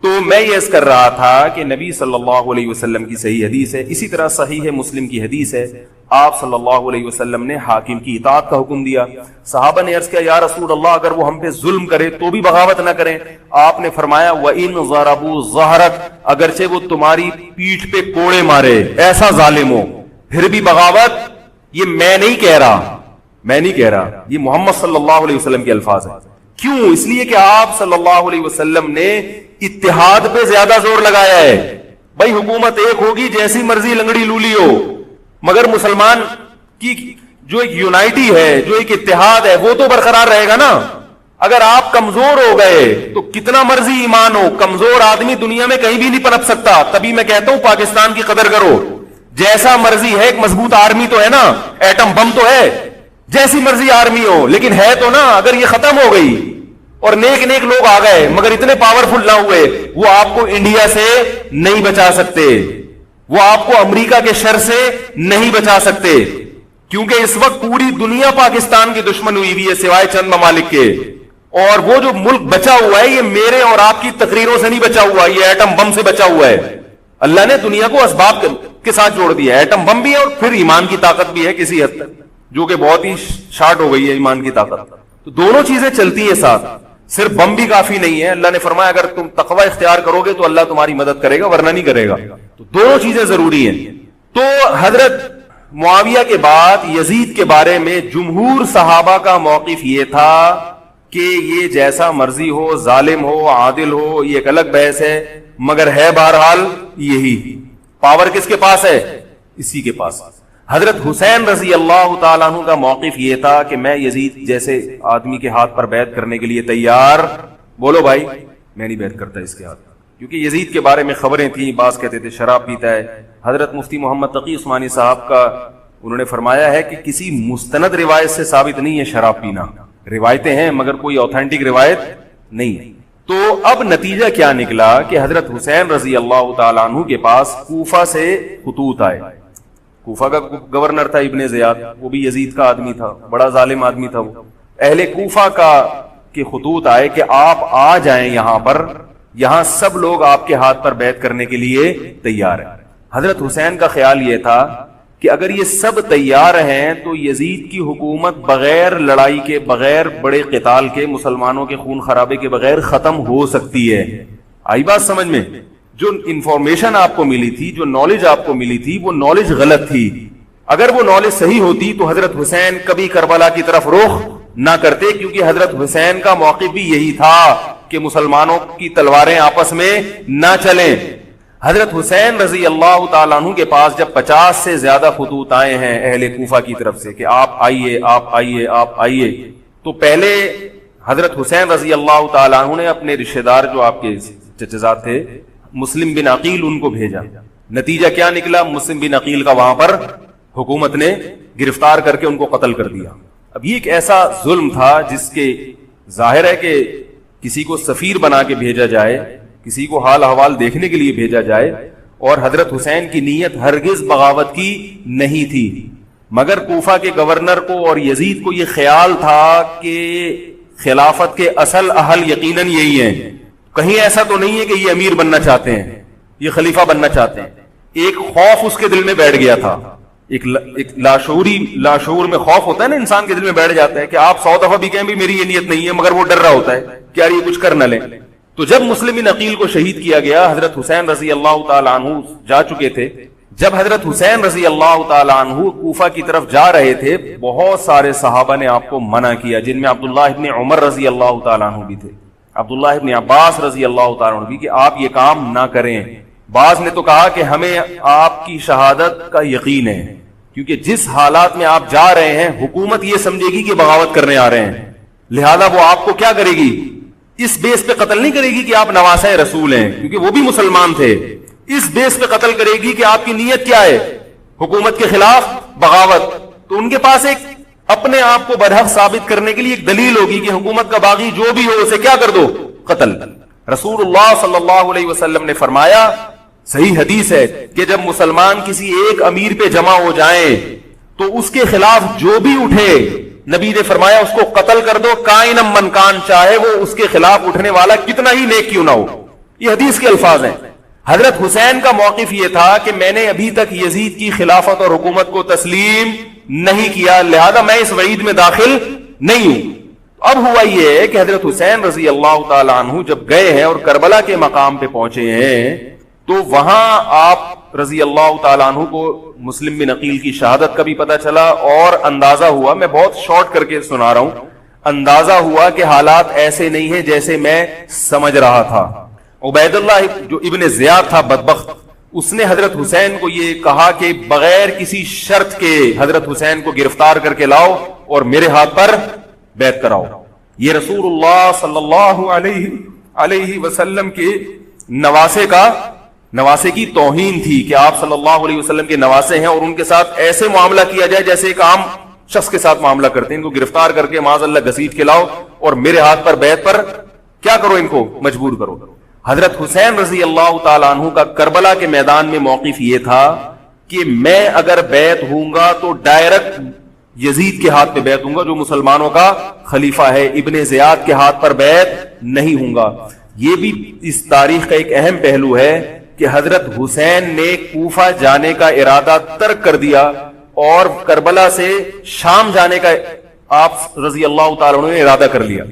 تو میں یہ عرض کر رہا تھا کہ نبی صلی اللہ علیہ وسلم کی صحیح حدیث ہے, اسی طرح صحیح ہے مسلم کی حدیث ہے, آپ صلی اللہ علیہ وسلم نے حاکم کی اطاعت کا حکم دیا. صحابہ نے عرض کیا یا رسول اللہ اگر وہ ہم پہ ظلم کرے تو بھی بغاوت نہ کریں. آپ نے فرمایا وَإِن ضَرَبُوا ظَهْرَكَ, اگرچہ وہ تمہاری پیٹھ پہ کوڑے مارے, ایسا ظالم ہو, پھر بھی بغاوت. یہ میں نہیں کہہ رہا, یہ محمد صلی اللہ علیہ وسلم کے الفاظ ہیں. کیوں؟ اس لیے کہ آپ صلی اللہ علیہ وسلم نے اتحاد پہ زیادہ زور لگایا ہے. بھائی حکومت ایک ہوگی جیسی مرضی لنگڑی لولی ہو, مگر مسلمان کی جو ایک یونائٹی ہے, جو ایک اتحاد ہے, وہ تو برقرار رہے گا نا. اگر آپ کمزور ہو گئے تو کتنا مرضی ایمان ہو, کمزور آدمی دنیا میں کہیں بھی نہیں پنپ سکتا. تبھی میں کہتا ہوں پاکستان کی قدر کرو, جیسا مرضی ہے, ایک مضبوط آرمی تو ہے نا, ایٹم بم تو ہے, جیسی مرضی آرمی ہو, لیکن ہے تو نا. اگر یہ ختم ہو گئی اور نیک نیک لوگ آ گئے مگر اتنے پاورفل نہ ہوئے, وہ آپ کو انڈیا سے نہیں بچا سکتے, وہ آپ کو امریکہ کے شر سے نہیں بچا سکتے, کیونکہ اس وقت پوری دنیا پاکستان کی دشمن ہوئی ہوئی ہے سوائے چند ممالک کے. اور وہ جو ملک بچا ہوا ہے یہ میرے اور آپ کی تقریروں سے نہیں بچا ہوا, یہ ایٹم بم سے بچا ہوا ہے. اللہ نے دنیا کو اسباب کے ساتھ جوڑ دیا ہے. ایٹم بم بھی ہے اور پھر ایمان کی طاقت بھی ہے کسی حد تک, جو کہ بہت ہی شارٹ ہو گئی ہے ایمان کی طاقت. تو دونوں چیزیں چلتی ہیں ساتھ, صرف بم بھی کافی نہیں ہے. اللہ نے فرمایا اگر تم تقوی اختیار کرو گے تو اللہ تمہاری مدد کرے گا, ورنہ نہیں کرے گا. تو دونوں چیزیں ضروری ہیں. تو حضرت معاویہ کے بعد یزید کے بارے میں جمہور صحابہ کا موقف یہ تھا کہ یہ جیسا مرضی ہو, ظالم ہو, عادل ہو, یہ ایک الگ بحث ہے, مگر ہے بہرحال یہی. پاور کس کے پاس ہے؟ اسی کے پاس. حضرت حسین رضی اللہ تعالیٰ عنہ کا موقف یہ تھا کہ میں یزید جیسے آدمی کے ہاتھ پر بیعت کرنے کے لیے تیار. بولو بھائی, میں نہیں بیعت کرتا اس کے ہاتھ, کیونکہ یزید کے بارے میں خبریں تھیں. بعض کہتے تھے شراب پیتا ہے. حضرت مفتی محمد تقی عثمانی صاحب کا انہوں نے فرمایا ہے کہ کسی مستند روایت سے ثابت نہیں ہے شراب پینا. روایتیں ہیں مگر کوئی اوتھینٹک روایت نہیں ہے. تو اب نتیجہ کیا نکلا کہ حضرت حسین رضی اللہ تعالیٰ عنہ کے پاس کوفہ سے خطوط آئے. کوفہ کا گورنر تھا ابن زیاد, وہ بھی یزید کا آدمی تھا, بڑا ظالم آدمی تھا وہ. اہل کوفہ کا کے خطوط آئے کہ آپ آ جائیں یہاں پر, یہاں سب لوگ آپ کے ہاتھ پر بیعت کرنے کے لیے تیار ہیں. حضرت حسین کا خیال یہ تھا کہ اگر یہ سب تیار ہیں تو یزید کی حکومت بغیر لڑائی کے, بغیر بڑے قتال کے, مسلمانوں کے خون خرابے کے بغیر ختم ہو سکتی ہے. آئی بات سمجھ میں؟ جو انفارمیشن آپ کو ملی تھی, جو نالج آپ کو ملی تھی, وہ نالج غلط تھی. اگر وہ نالج صحیح ہوتی تو حضرت حسین کبھی کربلا کی طرف رخ نہ کرتے, کیونکہ حضرت حسین کا موقف بھی یہی تھا کہ مسلمانوں کی تلواریں آپس میں نہ چلیں. حضرت حسین رضی اللہ تعالیٰ عنہ کے پاس جب 50 سے زیادہ خطوط آئے ہیں اہل کوفہ کی طرف سے کہ آپ آئیے, آپ آئیے, آپ آئیے, تو پہلے حضرت حسین رضی اللہ تعالیٰ عنہ نے اپنے رشتہ دار جو آپ کے چچزاد تھے مسلم بن عقیل, ان کو بھیجا. نتیجہ کیا نکلا؟ مسلم بن عقیل کا وہاں پر حکومت نے گرفتار کر کے ان کو قتل کر دیا. اب یہ ایک ایسا ظلم تھا جس کے ظاہر ہے کہ کسی کو سفیر بنا کے بھیجا جائے, کسی کو حال احوال دیکھنے کے لیے بھیجا جائے, اور حضرت حسین کی نیت ہرگز بغاوت کی نہیں تھی. مگر کوفہ کے گورنر کو اور یزید کو یہ خیال تھا کہ خلافت کے اصل اہل یقیناً یہی ہیں, کہیں ایسا تو نہیں ہے کہ یہ امیر بننا چاہتے ہیں, یہ خلیفہ بننا چاہتے ہیں. ایک خوف اس کے دل میں بیٹھ گیا تھا, ایک لاشعور میں خوف ہوتا ہے نا انسان کے دل میں بیٹھ جاتا ہے کہ آپ 100 دفعہ بھی کہیں بھی میری یہ نیت نہیں ہے, مگر وہ ڈر رہا ہوتا ہے کہ یار یہ کچھ کر نہ لیں. تو جب مسلم بن عقیل کو شہید کیا گیا, حضرت حسین رضی اللہ تعالیٰ عنہ جا چکے تھے. جب حضرت حسین رضی اللہ تعالیٰ عنہ کوفہ کی طرف جا رہے تھے, بہت سارے صحابہ نے آپ کو منع کیا, جن میں عبداللہ ابن عمر رضی اللہ تعالیٰ عنہ بھی تھے, عبداللہ ابن عباس رضی اللہ تعالیٰ عنہ بھی, کہ آپ یہ کام نہ کریں. بعض نے تو کہا کہ ہمیں آپ کی شہادت کا یقین ہے, کیونکہ جس حالات میں آپ جا رہے ہیں حکومت یہ سمجھے گی کہ بغاوت کرنے آ رہے ہیں, لہذا وہ آپ کو کیا کرے گی, اس بیس پہ قتل نہیں کرے گی کہ آپ نواسہ رسول ہیں, کیونکہ وہ بھی مسلمان تھے. اس بیس پہ قتل کرے گی کہ آپ کی نیت کیا ہے, حکومت کے خلاف بغاوت. تو ان کے پاس ایک اپنے آپ کو برحق ثابت کرنے کے لیے ایک دلیل ہوگی کہ حکومت کا باغی جو بھی ہو اسے کیا کر دو, قتل. رسول اللہ صلی اللہ علیہ وسلم نے فرمایا, صحیح حدیث ہے, کہ جب مسلمان کسی ایک امیر پہ جمع ہو جائیں تو اس کے خلاف جو بھی اٹھے, نبی نے فرمایا اس کو قتل کر دو, کائنم من کان, چاہے وہ اس کے خلاف اٹھنے والا کتنا ہی نیک کیوں نہ ہو. یہ حدیث کے الفاظ ہیں. حضرت حسین کا موقف یہ تھا کہ میں نے ابھی تک یزید کی خلافت اور حکومت کو تسلیم نہیں کیا, لہذا میں اس وعید میں داخل نہیں ہوں. اب ہوا یہ ہے کہ حضرت حسین رضی اللہ تعالی عنہ جب گئے ہیں اور کربلا کے مقام پہ پہنچے ہیں, تو وہاں آپ رضی اللہ تعالیٰ عنہ کو مسلم بن عقیل کی شہادت کا بھی پتہ چلا, اور اندازہ ہوا, میں بہت شارٹ کر کے سنا رہا ہوں, اندازہ ہوا کہ حالات ایسے نہیں ہیں جیسے میں سمجھ رہا تھا. عبید اللہ جو ابن زیاد تھا بدبخت, اس نے حضرت حسین کو یہ کہا کہ بغیر کسی شرط کے حضرت حسین کو گرفتار کر کے لاؤ اور میرے ہاتھ پر بیعت کراؤ. یہ رسول اللہ صلی اللہ علیہ وسلم کے نواسے کی توہین تھی کہ آپ صلی اللہ علیہ وسلم کے نواسے ہیں اور ان کے ساتھ ایسے معاملہ کیا جائے جیسے ایک عام شخص کے ساتھ معاملہ کرتے ہیں. ان کو گرفتار کر کے معاذ اللہ گھسیٹ کے لاؤ اور میرے ہاتھ پر بیعت پر کیا کرو, ان کو مجبور کرو. حضرت حسین رضی اللہ تعالیٰ عنہ کا کربلا کے میدان میں موقف یہ تھا کہ میں اگر بیعت ہوں گا تو ڈائریکٹ یزید کے ہاتھ پہ بیعت ہوں گا جو مسلمانوں کا خلیفہ ہے, ابن زیاد کے ہاتھ پر بیعت نہیں ہوں گا. یہ بھی اس تاریخ کا ایک اہم پہلو ہے کہ حضرت حسین نے کوفہ جانے کا ارادہ ترک کر دیا اور کربلا سے شام جانے کا آپ رضی اللہ تعالیٰ عنہ نے ارادہ کر لیا.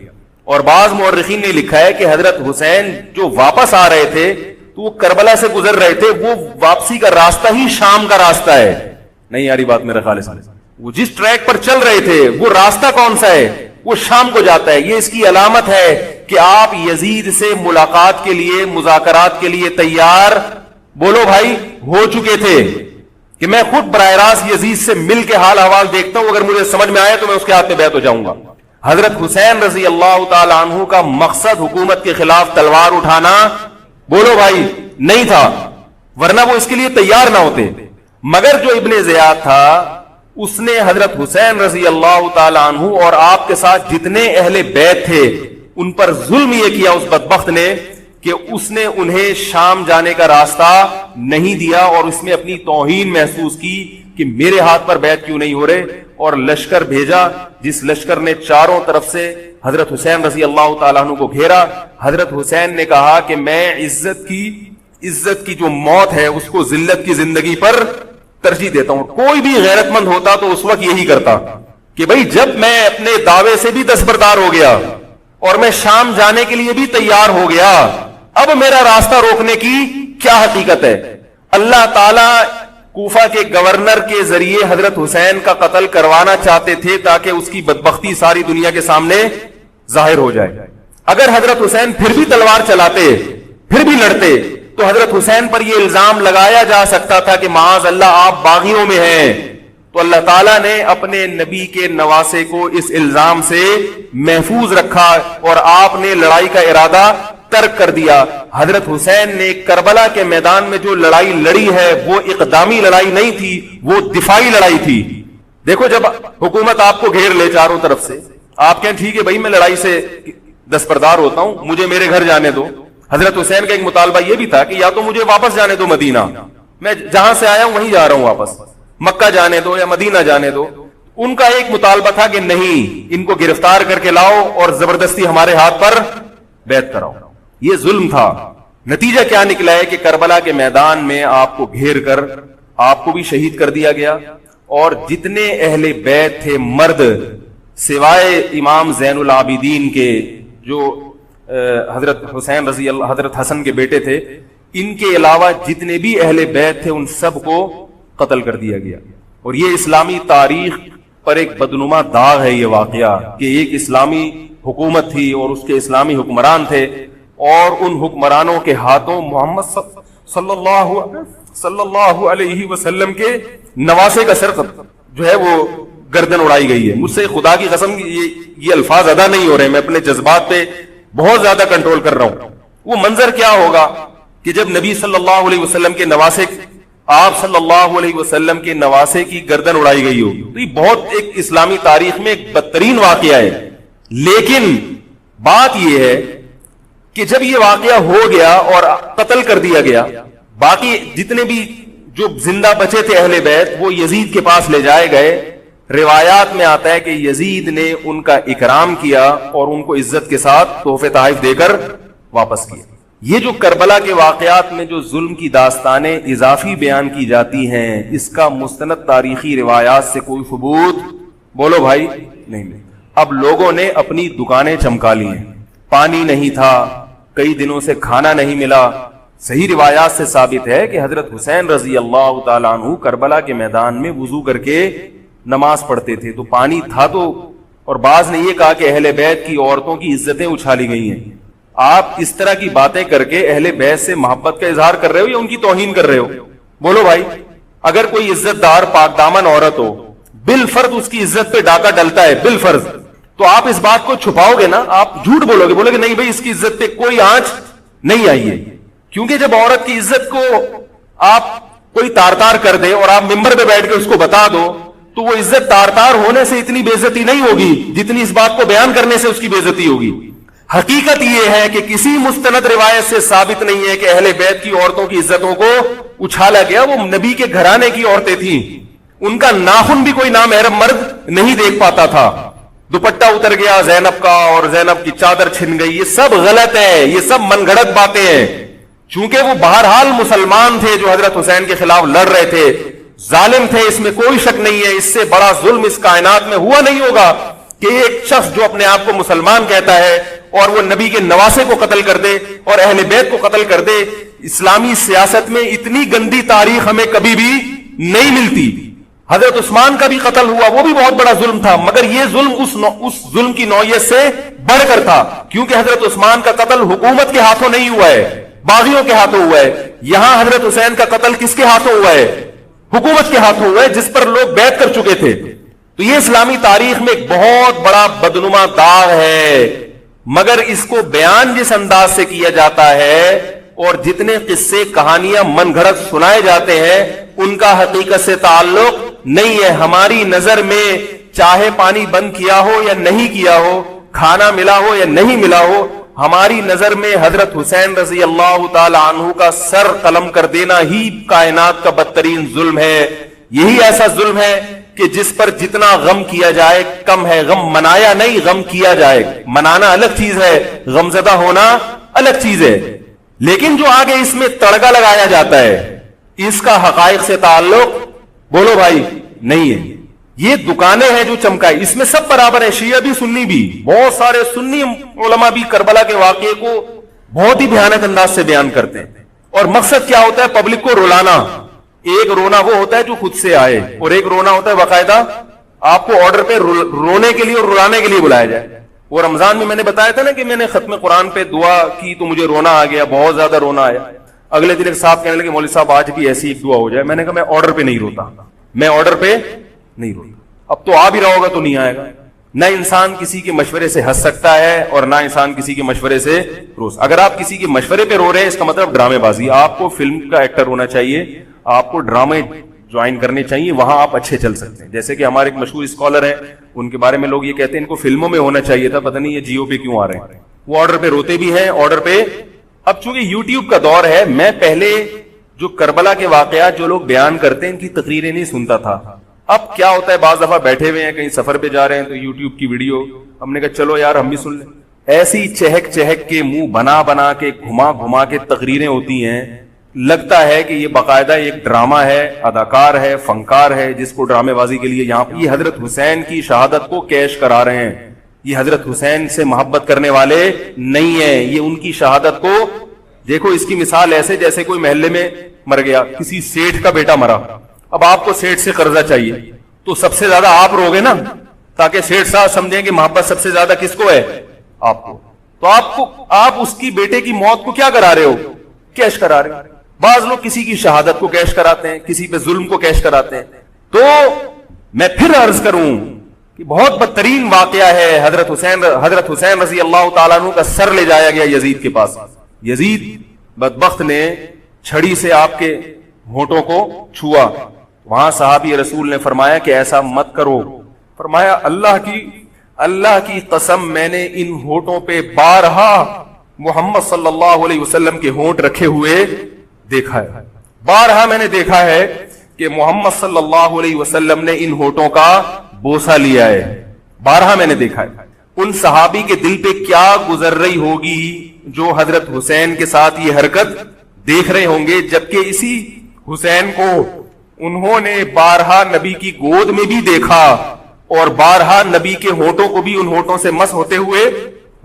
اور بعض مورخین نے لکھا ہے کہ حضرت حسین جو واپس آ رہے تھے تو وہ کربلا سے گزر رہے تھے, وہ واپسی کا راستہ ہی شام کا راستہ ہے. نہیں یاری بات میرے خیال سے, وہ جس ٹریک پر چل رہے تھے وہ راستہ کون سا ہے, وہ شام کو جاتا ہے. یہ اس کی علامت ہے کہ آپ یزید سے ملاقات کے لیے, مذاکرات کے لیے تیار, بولو بھائی, ہو چکے تھے. کہ میں خود براہ راست یزید سے مل کے حال احوال دیکھتا ہوں, اگر مجھے سمجھ میں آئے تو میں اس کے ہاتھ میں بیعت ہو جاؤں گا. حضرت حسین رضی اللہ تعالی عنہ کا مقصد حکومت کے خلاف تلوار اٹھانا, بولو بھائی, نہیں تھا, ورنہ وہ اس کے لیے تیار نہ ہوتے. مگر جو ابن زیاد تھا اس نے حضرت حسین رضی اللہ تعالی عنہ اور آپ کے ساتھ جتنے اہل بیت تھے ان پر ظلم یہ کیا اس بدبخت نے کہ اس نے انہیں شام جانے کا راستہ نہیں دیا, اور اس میں اپنی توہین محسوس کی کہ میرے ہاتھ پر بیعت کیوں نہیں ہو رہے, اور لشکر بھیجا جس لشکر نے چاروں طرف سے حضرت حسین رضی اللہ تعالیٰ عنہ کو گھیرا. حضرت حسین نے کہا کہ میں عزت کی جو موت ہے اس کو ذلت کی زندگی پر ترجیح دیتا ہوں. کوئی بھی غیرت مند ہوتا تو اس وقت یہی کرتا کہ بھئی جب میں اپنے دعوے سے بھی دستبردار ہو گیا اور میں شام جانے کے لیے بھی تیار ہو گیا, اب میرا راستہ روکنے کی کیا حقیقت ہے. اللہ تعالی کوفہ کے گورنر کے ذریعے حضرت حسین کا قتل کروانا چاہتے تھے تاکہ اس کی بدبختی ساری دنیا کے سامنے ظاہر ہو جائے. اگر حضرت حسین پھر بھی تلوار چلاتے, پھر بھی لڑتے, تو حضرت حسین پر یہ الزام لگایا جا سکتا تھا کہ معاذ اللہ آپ باغیوں میں ہیں. تو اللہ تعالیٰ نے اپنے نبی کے نواسے کو اس الزام سے محفوظ رکھا اور آپ نے لڑائی کا ارادہ ترک کر دیا. حضرت حسین نے کربلا کے میدان میں جو لڑائی لڑی ہے وہ اقدامی لڑائی نہیں تھی, وہ دفاعی لڑائی تھی. دیکھو جب حکومت آپ کو گھیر لے چاروں طرف سے, آپ کہیں ٹھیک ہے بھائی میں لڑائی سے دستبردار ہوتا ہوں, مجھے میرے گھر جانے دو. حضرت حسین کا ایک مطالبہ یہ بھی تھا کہ یا تو مجھے واپس جانے دو مدینہ, میں جہاں سے آیا ہوں وہیں جا رہا ہوں واپس, مکہ جانے دو یا مدینہ جانے دو. ان کا ایک مطالبہ تھا کہ نہیں, ان کو گرفتار کر کے لاؤ اور زبردستی ہمارے ہاتھ پر بیعت کراؤ. یہ ظلم تھا. نتیجہ کیا نکلا ہے کہ کربلا کے میدان میں آپ کو گھیر کر آپ کو بھی شہید کر دیا گیا, اور جتنے اہل بیت تھے مرد سوائے امام زین العابدین کے جو حضرت حسین رضی اللہ, حضرت حسن کے بیٹے تھے, ان کے علاوہ جتنے بھی اہل بیت تھے ان سب کو قتل کر دیا گیا. اور یہ اسلامی تاریخ پر ایک بدنما داغ ہے یہ واقعہ کہ ایک اسلامی حکومت تھی اور اس کے اسلامی حکمران تھے, اور ان حکمرانوں کے ہاتھوں محمد صلی اللہ علیہ وسلم کے نواسے کا سر جو ہے وہ گردن اڑائی گئی ہے. مجھ سے خدا کی قسم یہ الفاظ ادا نہیں ہو رہے, میں اپنے جذبات پہ بہت زیادہ کنٹرول کر رہا ہوں. وہ منظر کیا ہوگا کہ جب نبی صلی اللہ علیہ وسلم کے نواسے, آپ صلی اللہ علیہ وسلم کے نواسے کی گردن اڑائی گئی ہو. تو یہ بہت ایک اسلامی تاریخ میں ایک بدترین واقعہ ہے. لیکن بات یہ ہے کہ جب یہ واقعہ ہو گیا اور قتل کر دیا گیا, باقی جتنے بھی جو زندہ بچے تھے اہل بیت وہ یزید کے پاس لے جائے گئے. روایات میں آتا ہے کہ یزید نے ان کا اکرام کیا اور ان کو عزت کے ساتھ تحفے تحائف دے کر واپس کیا. یہ جو کربلا کے واقعات میں جو ظلم کی داستانیں اضافی بیان کی جاتی ہیں, اس کا مستند تاریخی روایات سے کوئی ثبوت, بولو بھائی, نہیں. اب لوگوں نے اپنی دکانیں چمکا لی ہیں, پانی نہیں تھا, کئی دنوں سے کھانا نہیں ملا. صحیح روایات سے ثابت ہے کہ حضرت حسین رضی اللہ تعالیٰ عنہ کربلا کے میدان میں وضو کر کے نماز پڑھتے تھے تو پانی تھا تو, اور بعض نے یہ کہا کہ اہل بیت کی عورتوں کی عزتیں اچھالی گئی ہیں. آپ اس طرح کی باتیں کر کے اہل بیت سے محبت کا اظہار کر رہے ہو یا ان کی توہین کر رہے ہو؟ بولو بھائی. اگر کوئی عزت دار پاک دامن عورت ہو, بالفرض اس کی عزت پہ ڈاکہ ڈلتا ہے, بالفرض, تو آپ اس بات کو چھپاؤ گے نا, آپ جھوٹ بولو گے, بولو گے نہیں بھائی اس کی عزت پہ کوئی آنچ نہیں آئی ہے. کیونکہ جب عورت کی عزت کو آپ کوئی تار تار کر دے اور آپ ممبر پہ بیٹھ کے اس کو بتا دو تو وہ عزت تار تار ہونے سے اتنی بے عزتی نہیں ہوگی جتنی اس بات کو بیان کرنے سے اس کی بے عزتی ہوگی. حقیقت یہ ہے کہ کسی مستند روایت سے ثابت نہیں ہے کہ اہل بیت کی عورتوں کی عزتوں کو اچھالا گیا. وہ نبی کے گھرانے کی عورتیں تھیں, ان کا ناخن بھی کوئی نامحرم مرد نہیں دیکھ پاتا تھا. دوپٹہ اتر گیا زینب کا اور زینب کی چادر چھن گئی, یہ سب غلط ہے, یہ سب من گھڑت باتیں ہیں. چونکہ وہ بہرحال مسلمان تھے جو حضرت حسین کے خلاف لڑ رہے تھے، ظالم تھے، اس میں کوئی شک نہیں ہے، اس سے بڑا ظلم اس کائنات میں ہوا نہیں ہوگا کہ ایک شخص جو اپنے آپ کو مسلمان کہتا ہے اور وہ نبی کے نواسے کو قتل کر دے اور اہل بیت کو قتل کر دے۔ اسلامی سیاست میں اتنی گندی تاریخ ہمیں کبھی بھی نہیں ملتی۔ حضرت عثمان کا بھی قتل ہوا، وہ بھی بہت بڑا ظلم تھا، مگر یہ ظلم اس ظلم کی نوعیت سے بڑھ کر تھا، کیونکہ حضرت عثمان کا قتل حکومت کے ہاتھوں نہیں ہوا ہے، باغیوں کے ہاتھوں ہوا ہے۔ یہاں حضرت حسین کا قتل کس کے ہاتھوں ہوا ہے؟ حکومت کے ہاتھوں ہوا ہے، جس پر لوگ بیعت کر چکے تھے۔ تو یہ اسلامی تاریخ میں ایک بہت بڑا بدنما داغ ہے، مگر اس کو بیان جس انداز سے کیا جاتا ہے اور جتنے قصے کہانیاں من گھڑت سنائے جاتے ہیں ان کا حقیقت سے تعلق نہیں ہے۔ ہماری نظر میں چاہے پانی بند کیا ہو یا نہیں کیا ہو، کھانا ملا ہو یا نہیں ملا ہو، ہماری نظر میں حضرت حسین رضی اللہ تعالی عنہ کا سر قلم کر دینا ہی کائنات کا بدترین ظلم ہے۔ یہی ایسا ظلم ہے کہ جس پر جتنا غم کیا جائے کم ہے۔ غم منایا نہیں، غم کیا جائے۔ منانا الگ چیز ہے، غمزدہ ہونا الگ چیز ہے، لیکن جو آگے اس میں تڑکا لگایا جاتا ہے اس کا حقائق سے تعلق بولو بھائی نہیں ہے۔ یہ دکانیں ہیں جو چمکائی، اس میں سب برابر ہیں، شیعہ بھی سنی بھی۔ بہت سارے سنی علماء بھی کربلا کے واقعے کو بہت ہی بھیانک انداز سے بیان کرتے ہیں، اور مقصد کیا ہوتا ہے؟ پبلک کو رلانا۔ ایک رونا وہ ہوتا ہے جو خود سے آئے، اور ایک رونا ہوتا ہے باقاعدہ آپ کو آرڈر پہ رونے کے لیے اور رلانے کے لیے بلایا جائے۔ وہ رمضان میں نے بتایا تھا نا کہ میں نے ختم قرآن پہ دعا کی تو مجھے رونا آ گیا، بہت زیادہ رونا آیا۔ اگلے دن ایک صاحب کہنے لگے مولوی صاحب آج بھی ایسی ایک دعا ہو جائے۔ میں نے کہا میں آرڈر پہ نہیں روتا، میں آرڈر پہ نہیں روتا۔ اب تو آ بھی رہا ہوگا تو نہیں آئے گا۔ نہ انسان کسی کے مشورے سے ہنس سکتا ہے اور نہ انسان کسی کے مشورے سے رو۔ اگر آپ کسی کے مشورے پہ رو رہے ہیں اس کا مطلب ڈرامے بازی۔ آپ کو فلم کا ایکٹر ہونا چاہیے، آپ کو ڈرامے جوائن کرنے چاہیے، وہاں آپ اچھے چل سکتے ہیں۔ جیسے کہ ہمارے ایک مشہور اسکالر ہیں، ان کے بارے میں لوگ یہ کہتے ہیں ان کو فلموں میں ہونا چاہیے تھا، پتہ نہیں یہ جیو پہ کیوں آ رہے ہیں۔ وہ آرڈر پہ روتے بھی ہیں، آرڈر پہ۔ اب چونکہ یوٹیوب کا دور ہے، میں پہلے جو کربلا کے واقعات جو لوگ بیان کرتے ہیں ان کی تقریریں نہیں سنتا تھا۔ اب کیا ہوتا ہے، بعض دفعہ بیٹھے ہوئے ہیں کہیں سفر پہ جا رہے ہیں تو یوٹیوب کی ویڈیو ہم نے کہا چلو یار ہم بھی سن لیں۔ ایسی چہک چہک کے منہ بنا بنا کے گھما گھما کے تقریریں ہوتی ہیں، لگتا ہے کہ یہ باقاعدہ ایک ڈرامہ ہے، اداکار ہے، فنکار ہے جس کو ڈرامے بازی کے لیے یہاں یہ حضرت حسین کی شہادت کو کیش کرا رہے ہیں۔ یہ حضرت حسین سے محبت کرنے والے نہیں ہیں، یہ ان کی شہادت کو دیکھو۔ اس کی مثال ایسے جیسے کوئی محلے میں مر گیا، کسی سیٹھ کا بیٹا مرا، اب آپ کو سیٹھ سے قرضہ چاہیے تو سب سے زیادہ آپ روگے نا، تاکہ سیٹھ صاحب سمجھیں کہ محبت سب سے زیادہ کس کو ہے؟ آپ کو۔ تو آپ اس کی بیٹے کی موت کو کیا کرا رہے ہو؟ کیش کرا رہے ہو۔ بعض لوگ کسی کی شہادت کو کیش کراتے ہیں، کسی پہ ظلم کو کیش کراتے ہیں۔ تو میں پھر عرض کروں کہ بہت بدترین واقعہ ہے حضرت حسین رضی اللہ تعالیٰ عنہ کا سر لے جایا گیا یزید کے پاس۔ یزید بدبخت نے چھڑی سے آپ کے ہونٹوں کو چھوا، وہاں صحابی رسول نے فرمایا کہ ایسا مت کرو۔ فرمایا اللہ کی قسم میں نے ان ہونٹوں پہ بارہا محمد صلی اللہ علیہ وسلم کے ہونٹ رکھے ہوئے دیکھا ہے، بارہا میں نے دیکھا ہے کہ محمد صلی اللہ علیہ وسلم نے ان ہونٹوں کا بوسہ لیا ہے، بارہا میں نے دیکھا ہے۔ ان صحابی کے دل پہ کیا گزر رہی ہوگی جو حضرت حسین کے ساتھ یہ حرکت دیکھ رہے ہوں گے، جبکہ اسی حسین کو انہوں نے بارہا نبی کی گود میں بھی دیکھا اور بارہا نبی کے ہونٹوں کو بھی ان ہونٹوں سے مس ہوتے ہوئے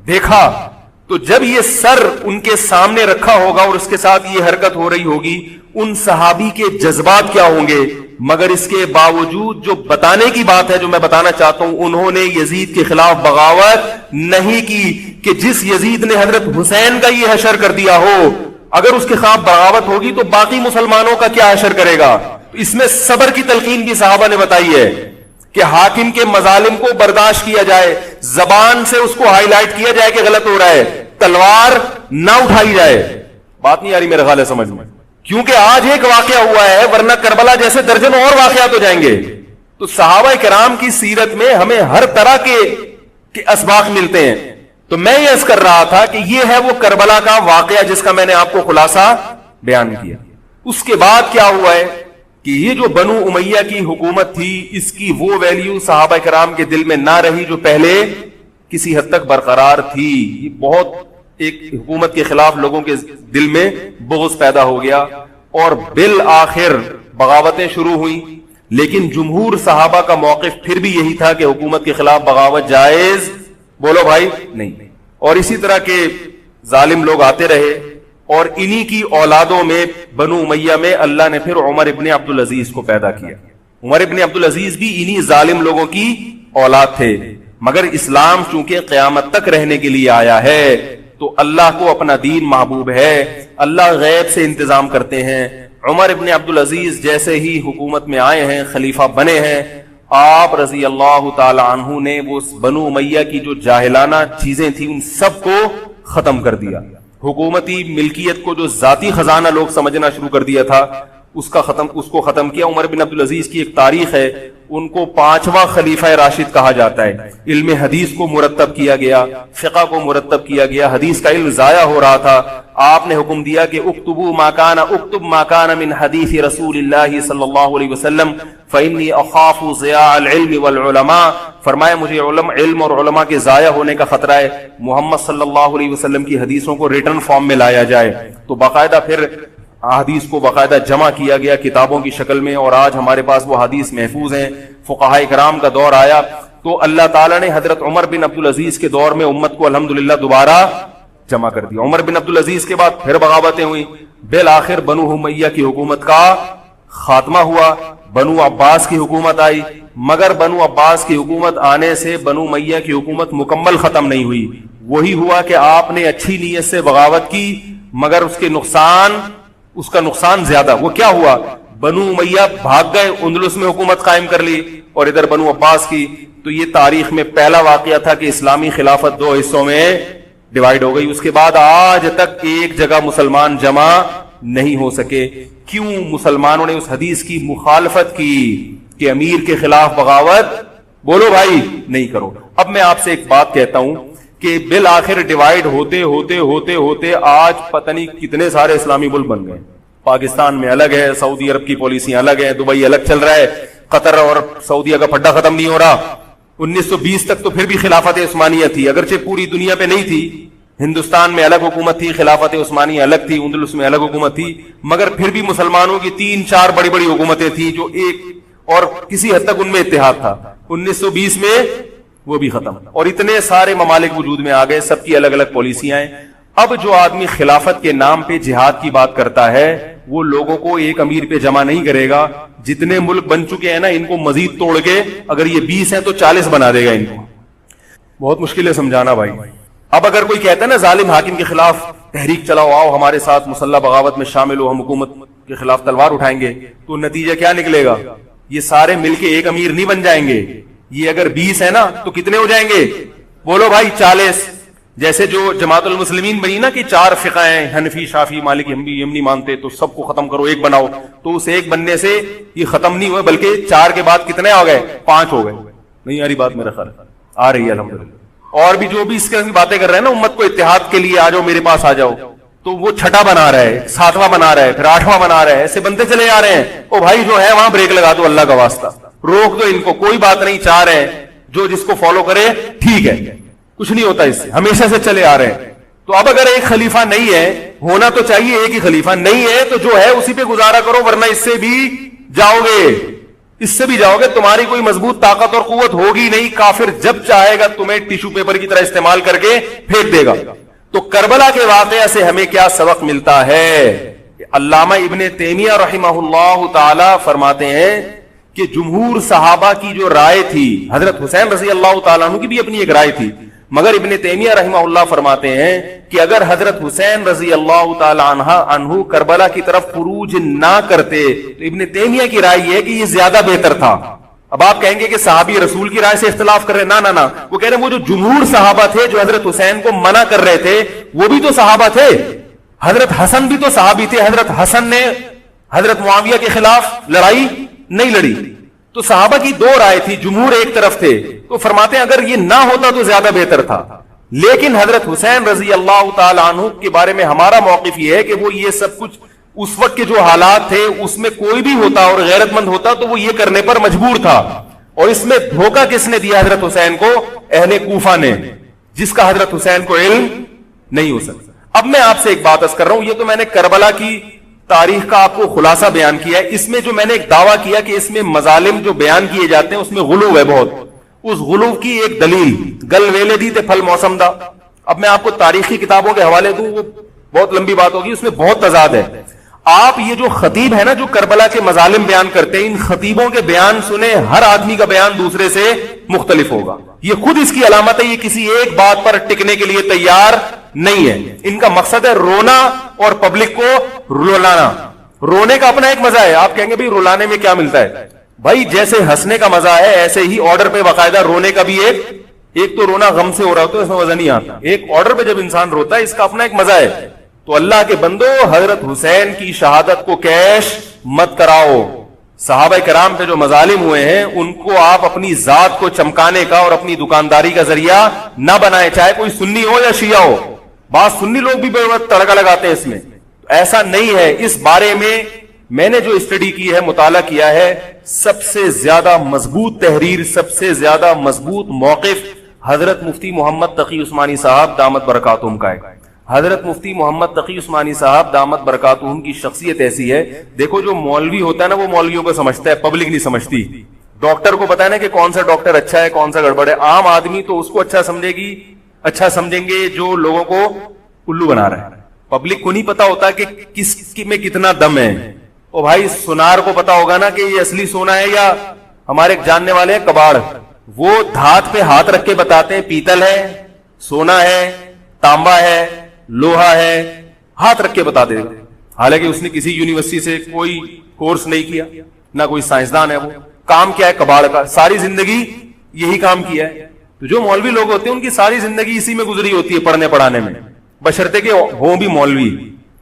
دیکھا۔ تو جب یہ سر ان کے سامنے رکھا ہوگا اور اس کے ساتھ یہ حرکت ہو رہی ہوگی، ان صحابی کے جذبات کیا ہوں گے؟ مگر اس کے باوجود جو بتانے کی بات ہے جو میں بتانا چاہتا ہوں، انہوں نے یزید کے خلاف بغاوت نہیں کی کہ جس یزید نے حضرت حسین کا یہ حشر کر دیا ہو، اگر اس کے خلاف بغاوت ہوگی تو باقی مسلمانوں کا کیا حشر کرے گا؟ اس میں صبر کی تلقین بھی صحابہ نے بتائی ہے کہ حاکم کے مظالم کو برداشت کیا جائے، زبان سے اس کو ہائی لائٹ کیا جائے کہ غلط ہو رہا ہے، تلوار نہ اٹھائی جائے۔ بات نہیں آ رہی میرے خیال ہے سمجھ میں، کیونکہ آج ایک واقعہ ہوا ہے ورنہ کربلا جیسے درجنوں اور واقعات ہو جائیں گے۔ تو صحابہ کرام کی سیرت میں ہمیں ہر طرح کے اسباق ملتے ہیں۔ تو میں یہ عرض کر رہا تھا کہ یہ ہے وہ کربلا کا واقعہ جس کا میں نے آپ کو خلاصہ بیان کیا۔ اس کے بعد کیا ہوا ہے کہ یہ جو بنو امیہ کی حکومت تھی، اس کی وہ ویلیو صحابہ کرام کے دل میں نہ رہی جو پہلے کسی حد تک برقرار تھی۔ یہ بہت ایک حکومت کے خلاف لوگوں کے دل میں بغض پیدا ہو گیا اور بالآخر بغاوتیں شروع ہوئیں. لیکن جمہور صحابہ کا موقف پھر بھی یہی تھا کہ حکومت کے خلاف بغاوت جائز، بولو بھائی، نہیں. اور اسی طرح کے ظالم لوگ آتے رہے اور انہی کی اولادوں میں بنو امیہ میں اللہ نے پھر عمر ابن عبد العزیز کو پیدا کیا. عمر ابن عبد العزیز بھی انہی ظالم لوگوں کی اولاد تھے، مگر اسلام چونکہ قیامت تک رہنے کے لیے آیا ہے تو اللہ کو اپنا دین محبوب ہے، اللہ غیب سے انتظام کرتے ہیں. عمر ابن عبد العزیز جیسے ہی حکومت میں آئے ہیں، خلیفہ بنے ہیں، آپ رضی اللہ تعالی عنہ نے وہ بنو امیہ کی جو جاہلانہ چیزیں تھیں ان سب کو ختم کر دیا. حکومتی ملکیت کو جو ذاتی خزانہ لوگ سمجھنا شروع کر دیا تھا اس کو ختم کیا. عمر بن عبد العزیز کی ایک تاریخ ہے، ان کو 5واں خلیفہ راشد کہا جاتا ہے. علم حدیث کو مرتب کیا گیا، فقہ کو مرتب کیا گیا، حدیث کا علم ضائع ہو رہا تھا. آپ نے حکم دیا کہ اکتب ما کان من حدیث رسول اللہ صلی اللہ علیہ وسلم فإنی اخاف ضیاع العلم والعلماء. فرمایا مجھے علم اور علماء کے ضائع ہونے کا خطرہ ہے. محمد صلی اللہ علیہ وسلم کی حدیثوں کو ریٹن فارم میں لایا جائے. تو باقاعدہ پھر حدیث کو باقاعدہ جمع کیا گیا کتابوں کی شکل میں، اور آج ہمارے پاس وہ حدیث محفوظ ہیں. فقہائے کرام کا دور آیا تو اللہ تعالیٰ نے حضرت عمر بن عبد العزیز کے دور میں امت کو الحمدللہ دوبارہ جمع کر دیا. عمر بن عبد العزیز کے بعد پھر بغاوتیں ہوئیں، بالآخر بنو امیہ کی حکومت کا خاتمہ ہوا، بنو عباس کی حکومت آئی. مگر بنو عباس کی حکومت آنے سے بنو امیہ کی حکومت مکمل ختم نہیں ہوئی. وہی ہوا کہ آپ نے اچھی نیت سے بغاوت کی مگر اس کا نقصان زیادہ. وہ کیا ہوا؟ بنو امیہ بھاگ گئے، اندلس میں حکومت قائم کر لی، اور ادھر بنو عباس کی. تو یہ تاریخ میں پہلا واقعہ تھا کہ اسلامی خلافت 2 حصوں میں ڈیوائیڈ ہو گئی. اس کے بعد آج تک ایک جگہ مسلمان جمع نہیں ہو سکے. کیوں؟ مسلمانوں نے اس حدیث کی مخالفت کی کہ امیر کے خلاف بغاوت، بولو بھائی، نہیں کرو. اب میں آپ سے ایک بات کہتا ہوں کہ بالآخر ڈیوائیڈ ہوتے ہوتے ہوتے ہوتے آج پتہ نہیں کتنے سارے اسلامی ملک بن گئے. پاکستان میں الگ ہے، سعودی عرب کی پالیسیاں الگ ہیں، دبئی الگ چل رہا ہے، قطر اور سعودیہ کا پھڈا ختم نہیں ہو رہا. 1920 تک تو پھر بھی خلافت عثمانیہ تھی، اگرچہ پوری دنیا پہ نہیں تھی. ہندوستان میں الگ حکومت تھی، خلافت عثمانیہ الگ تھی، اندلس میں الگ حکومت تھی، مگر پھر بھی مسلمانوں کی 3-4 بڑی بڑی حکومتیں تھیں جو ایک اور کسی حد تک ان میں اتحاد تھا. 1920 میں وہ بھی ختم، اور اتنے سارے ممالک وجود میں آ گئے، سب کی الگ الگ پالیسیاں ہیں. اب جو آدمی خلافت کے نام پہ جہاد کی بات کرتا ہے وہ لوگوں کو ایک امیر پہ جمع نہیں کرے گا. جتنے ملک بن چکے ہیں نا ان کو مزید توڑ کے اگر یہ 20 ہیں تو 40 بنا دے گا. ان کو بہت مشکل ہے سمجھانا بھائی. اب اگر کوئی کہتا ہے نا ظالم حاکم کے خلاف تحریک چلاؤ، آؤ ہمارے ساتھ مسلح بغاوت میں شامل ہو، ہم حکومت کے خلاف تلوار اٹھائیں گے، تو نتیجہ کیا نکلے گا؟ یہ سارے مل کے ایک امیر نہیں بن جائیں گے. یہ اگر 20 ہے نا تو کتنے ہو جائیں گے؟ بولو بھائی 40. جیسے جو جماعت المسلمین بنی نا کہ 4 فقہ ہیں، حنفی، شافعی، مالکی، حنبلی، ہم نہیں مانتے تو سب کو ختم کرو، ایک بناؤ. تو اس ایک بننے سے یہ ختم نہیں ہوئے بلکہ 4 کے بعد کتنے ہو گئے؟ 5 ہو گئے. نہیں آ رہی بات؟ میرا خیال آ رہی ہے الحمدللہ. اور بھی جو بھی اس کی باتیں کر رہے ہیں نا امت کو اتحاد کے لیے آ جاؤ، میرے پاس آ جاؤ، تو وہ 6واں بنا رہا ہے، 7واں بنا رہا ہے، پھر 8واں بنا رہا ہے، ایسے بنتے چلے جا رہے ہیں. او بھائی جو ہے وہاں بریک لگا دو، اللہ کا واسطہ روک دو ان کو، کوئی بات نہیں. 4 ہے، جو جس کو فالو کرے ٹھیک ہے، کچھ نہیں ہوتا اس سے، ہمیشہ سے چلے آ رہے ہیں. تو اب اگر ایک خلیفہ نہیں ہے، ہونا تو چاہیے ایک ہی خلیفہ، نہیں ہے تو جو ہے اسی پہ گزارا کرو، ورنہ اس سے بھی جاؤ گے، اس سے بھی جاؤ گے. تمہاری کوئی مضبوط طاقت اور قوت ہوگی نہیں. کافر جب چاہے گا تمہیں ٹیشو پیپر کی طرح استعمال کر کے پھینک دے گا. تو کربلا کے واقعہ سے ہمیں کیا سبق ملتا ہے؟ علامہ ابن تیمیہ رحمہ اللہ تعالی فرماتے ہیں کہ جمہور صحابہ کی جو رائے تھی، حضرت حسین رضی اللہ تعالیٰ عنہ کی بھی اپنی ایک رائے تھی، مگر ابن تیمیہ رحمہ اللہ فرماتے ہیں کہ اگر حضرت حسین رضی اللہ تعالیٰ عنہ کربلا کی طرف خروج نہ کرتے تو ابن تیمیہ کی رائے یہ ہے کہ یہ زیادہ بہتر تھا. اب آپ کہیں گے کہ صحابی رسول کی رائے سے اختلاف کر رہے ہیں، نہ وہ کہہ رہے ہیں وہ جو جمہور صحابہ تھے جو حضرت حسین کو منع کر رہے تھے وہ بھی تو صحابہ تھے. حضرت حسن بھی تو صحابی تھے. حضرت حسن نے حضرت معاویہ کے خلاف لڑائی نہیں لڑی. تو صحابہ کی 2 رائے تھی، جمہور ایک طرف تھے. تو فرماتے ہیں اگر یہ نہ ہوتا تو زیادہ بہتر تھا. لیکن حضرت حسین رضی اللہ تعالی عنہ کے بارے میں ہمارا موقف یہ ہے کہ وہ یہ سب کچھ اس وقت کے جو حالات تھے اس میں کوئی بھی ہوتا اور غیرت مند ہوتا تو وہ یہ کرنے پر مجبور تھا. اور اس میں دھوکہ کس نے دیا حضرت حسین کو؟ اہل کوفہ نے، جس کا حضرت حسین کو علم نہیں ہو سکتا. اب میں آپ سے ایک بات عرض کر رہا ہوں, یہ تو میں نے کربلا کی تاریخ کا آپ کو خلاصہ بیان کیا ہے. اس میں جو میں نے ایک دعویٰ کیا کہ اس میں مظالم جو بیان کیے جاتے ہیں اس میں غلو ہے بہت, اس غلو کی ایک دلیل گل ویلے دی تے پھل موسم دا. اب میں آپ کو تاریخی کتابوں کے حوالے دوں, وہ بہت لمبی بات ہوگی, اس میں بہت تضاد ہے. آپ یہ جو خطیب ہے نا جو کربلا کے مظالم بیان کرتے ہیں, ان خطیبوں کے بیان سنیں, ہر آدمی کا بیان دوسرے سے مختلف ہوگا. یہ خود اس کی علامت ہے, یہ کسی ایک بات پر ٹکنے کے لیے تیار نہیں ہے. ان کا مقصد ہے رونا اور پبلک کو رلانا. رونے کا اپنا ایک مزہ ہے. آپ کہیں گے بھائی رلانے میں کیا ملتا ہے؟ بھائی جیسے ہنسنے کا مزہ ہے ایسے ہی آرڈر پہ باقاعدہ رونے کا بھی ایک تو رونا غم سے ہو رہا ہوتا ہے, اس میں مزہ نہیں آتا. ایک آرڈر پہ جب انسان روتا ہے اس کا اپنا ایک مزہ ہے. تو اللہ کے بندو, حضرت حسین کی شہادت کو کیش مت کراؤ. صحابہ کرام پہ جو مظالم ہوئے ہیں ان کو آپ اپنی ذات کو چمکانے کا اور اپنی دکانداری کا ذریعہ نہ بنائے, چاہے کوئی سنی ہو یا شیعہ ہو. بعض سنی لوگ بھی بے وقت تڑکا لگاتے ہیں اس میں, ایسا نہیں ہے. اس بارے میں نے جو اسٹڈی کی ہے, مطالعہ کیا ہے, سب سے زیادہ مضبوط تحریر, سب سے زیادہ مضبوط موقف حضرت مفتی محمد تقی عثمانی صاحب دامت برکاتہم کا ہے. حضرت مفتی محمد تقی عثمانی صاحب دامت برکاتہم کی شخصیت ایسی ہے, دیکھو جو مولوی ہوتا ہے نا وہ مولویوں کو سمجھتا ہے, پبلک نہیں سمجھتی. ڈاکٹر کو پتا ہے نا کہ کون سا ڈاکٹر اچھا ہے کون سا گڑبڑ ہے. عام آدمی تو اس کو اچھا سمجھیں گے جو لوگوں کو الو بنا رہا ہے. پبلک کو نہیں پتا ہوتا کہ کس میں کتنا دم ہے. او بھائی سونار کو پتا ہوگا نا کہ یہ اصلی سونا ہے یا ہمارے جاننے والے ہیں کباڑ, وہ دھات پہ ہاتھ رکھ کے بتاتے ہیں پیتل ہے, سونا ہے, تانبا ہے, لوہا ہے, ہاتھ رکھ کے بتا دے گا. حالانکہ اس نے کسی یونیورسٹی سے کوئی کورس نہیں کیا, نہ کوئی سائنسدان ہے. وہ کام کیا ہے کباڑ کا, ساری زندگی یہی کام کیا ہے. تو جو مولوی لوگ ہوتے ہیں ان کی ساری زندگی اسی میں گزری ہوتی ہے, پڑھنے پڑھانے میں, بشرطے کہ ہوں بھی مولوی.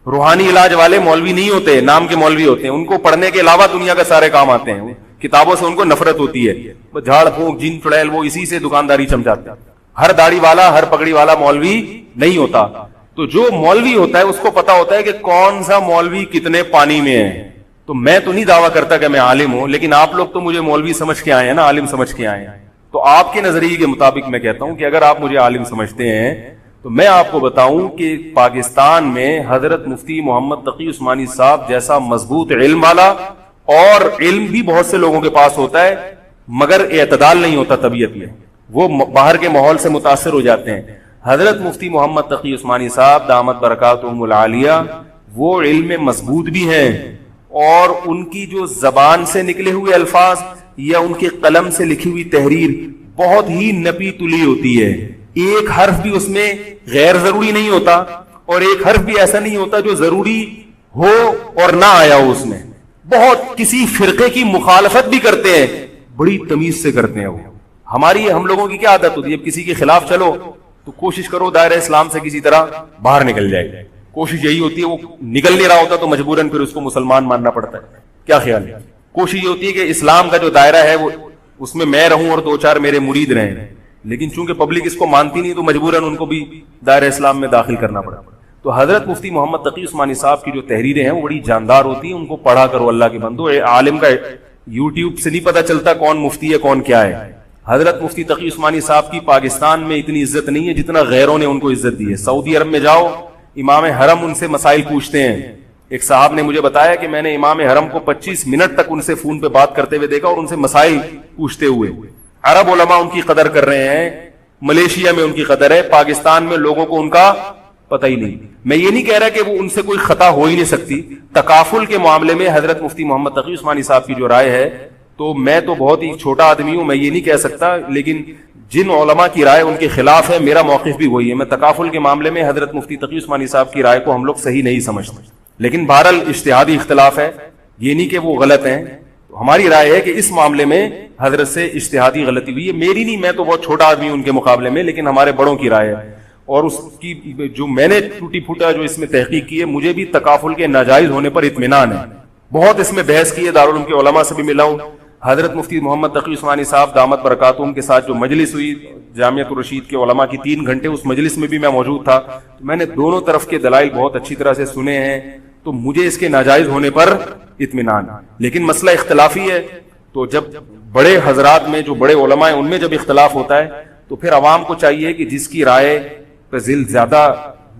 روحانی علاج والے مولوی نہیں ہوتے, نام کے مولوی ہوتے ہیں. ان کو پڑھنے کے علاوہ دنیا کا سارے کام آتے ہیں. کتابوں سے ان کو نفرت ہوتی ہے, جھاڑ پھونک جن چڑیل وہ اسی سے دکانداری چمچاتے ہیں. ہر داڑھی والا ہر پگڑی والا مولوی نہیں ہوتا. تو جو مولوی ہوتا ہے اس کو پتا ہوتا ہے کہ کون سا مولوی کتنے پانی میں ہے. تو میں تو نہیں دعویٰ کرتا کہ میں عالم ہوں, لیکن آپ لوگ تو مجھے مولوی سمجھ کے آئے ہیں نا, عالم سمجھ کے آئے ہیں. تو آپ کے نظریے کے مطابق میں کہتا ہوں کہ اگر آپ مجھے عالم سمجھتے ہیں تو میں آپ کو بتاؤں کہ پاکستان میں حضرت مفتی محمد تقی عثمانی صاحب جیسا مضبوط علم والا, اور علم بھی بہت سے لوگوں کے پاس ہوتا ہے مگر اعتدال نہیں ہوتا طبیعت میں, وہ باہر کے ماحول سے متاثر ہو جاتے ہیں. حضرت مفتی محمد تقی عثمانی صاحب دامت برکاتہم العالیہ وہ علم میں مضبوط بھی ہیں, اور ان کی جو زبان سے نکلے ہوئے الفاظ یا ان کے قلم سے لکھی ہوئی تحریر بہت ہی نپی تلی ہوتی ہے. ایک حرف بھی اس میں غیر ضروری نہیں ہوتا, اور ایک حرف بھی ایسا نہیں ہوتا جو ضروری ہو اور نہ آیا ہو اس میں. بہت کسی فرقے کی مخالفت بھی کرتے ہیں, بڑی تمیز سے کرتے ہیں. وہ ہم لوگوں کی کیا عادت ہوتی ہے, جب کسی کے خلاف چلو تو کوشش کرو دائرہ اسلام سے کسی طرح باہر نکل جائے. کوشش یہی ہوتی ہے, وہ نکل نہیں رہا ہوتا تو مجبوراً پھر اس کو مسلمان ماننا پڑتا ہے. کیا خیال ہے؟ کوشش یہ ہوتی ہے کہ اسلام کا جو دائرہ ہے وہ اس میں رہوں اور 2-4 میرے مرید رہیں, لیکن چونکہ پبلک اس کو مانتی نہیں تو مجبوراً ان کو بھی دائرہ اسلام میں داخل کرنا پڑا. تو حضرت مفتی محمد تقی عثمانی صاحب کی جو تحریریں ہیں وہ بڑی جاندار ہوتی ہیں, ان کو پڑھا کرو اللہ کے بندو. عالم کا یوٹیوب سے نہیں پتا چلتا کون مفتی ہے کون کیا ہے. حضرت مفتی تقی عثمانی صاحب کی پاکستان میں اتنی عزت نہیں ہے جتنا غیروں نے ان کو عزت دی ہے. سعودی عرب میں جاؤ, امام حرم ان سے مسائل پوچھتے ہیں. ایک صاحب نے مجھے بتایا کہ میں نے امام حرم کو 25 منٹ تک ان سے فون پہ بات کرتے ہوئے دیکھا اور ان سے مسائل پوچھتے ہوئے. عرب علماء ان کی قدر کر رہے ہیں, ملیشیا میں ان کی قدر ہے, پاکستان میں لوگوں کو ان کا پتہ ہی نہیں. میں یہ نہیں کہہ رہا کہ وہ ان سے کوئی خطا ہو ہی نہیں سکتی. تکافل کے معاملے میں حضرت مفتی محمد تقی عثمانی صاحب کی جو رائے ہے, تو میں تو بہت ہی چھوٹا آدمی ہوں, میں یہ نہیں کہہ سکتا, لیکن جن علماء کی رائے ان کے خلاف ہے میرا موقف بھی وہی ہے. میں تکافل کے معاملے میں حضرت مفتی تقی عثمانی صاحب کی رائے کو ہم لوگ صحیح نہیں سمجھتے, لیکن بہرحال اجتہادی اختلاف ہے, یہ نہیں کہ وہ غلط ہیں. ہماری رائے ہے کہ اس معاملے میں حضرت سے اجتہادی غلطی ہوئی ہے. میری نہیں, میں تو بہت چھوٹا آدمی ہوں ان کے مقابلے میں, لیکن ہمارے بڑوں کی رائے ہے. اور اس کی جو میں نے ٹوٹی پھوٹا جو اس میں تحقیق کی ہے, مجھے بھی تکافل کے ناجائز ہونے پر اطمینان ہے. بہت اس میں بحث کی ہے, دارالعلوم کے علماء سے بھی ملا ہوں. حضرت مفتی محمد تقی عثمانی صاحب دامت برکاتہم کے ساتھ جو مجلس ہوئی جامعۃ الرشید کے علماء کی 3 گھنٹے, اس مجلس میں بھی میں موجود تھا. میں نے دونوں طرف کے دلائل بہت اچھی طرح سے سنے ہیں, تو مجھے اس کے ناجائز ہونے پر اطمینان. لیکن مسئلہ اختلافی ہے, تو جب بڑے حضرات میں جو بڑے علماء ہیں ان میں جب اختلاف ہوتا ہے تو پھر عوام کو چاہیے کہ جس کی رائے پہ زیادہ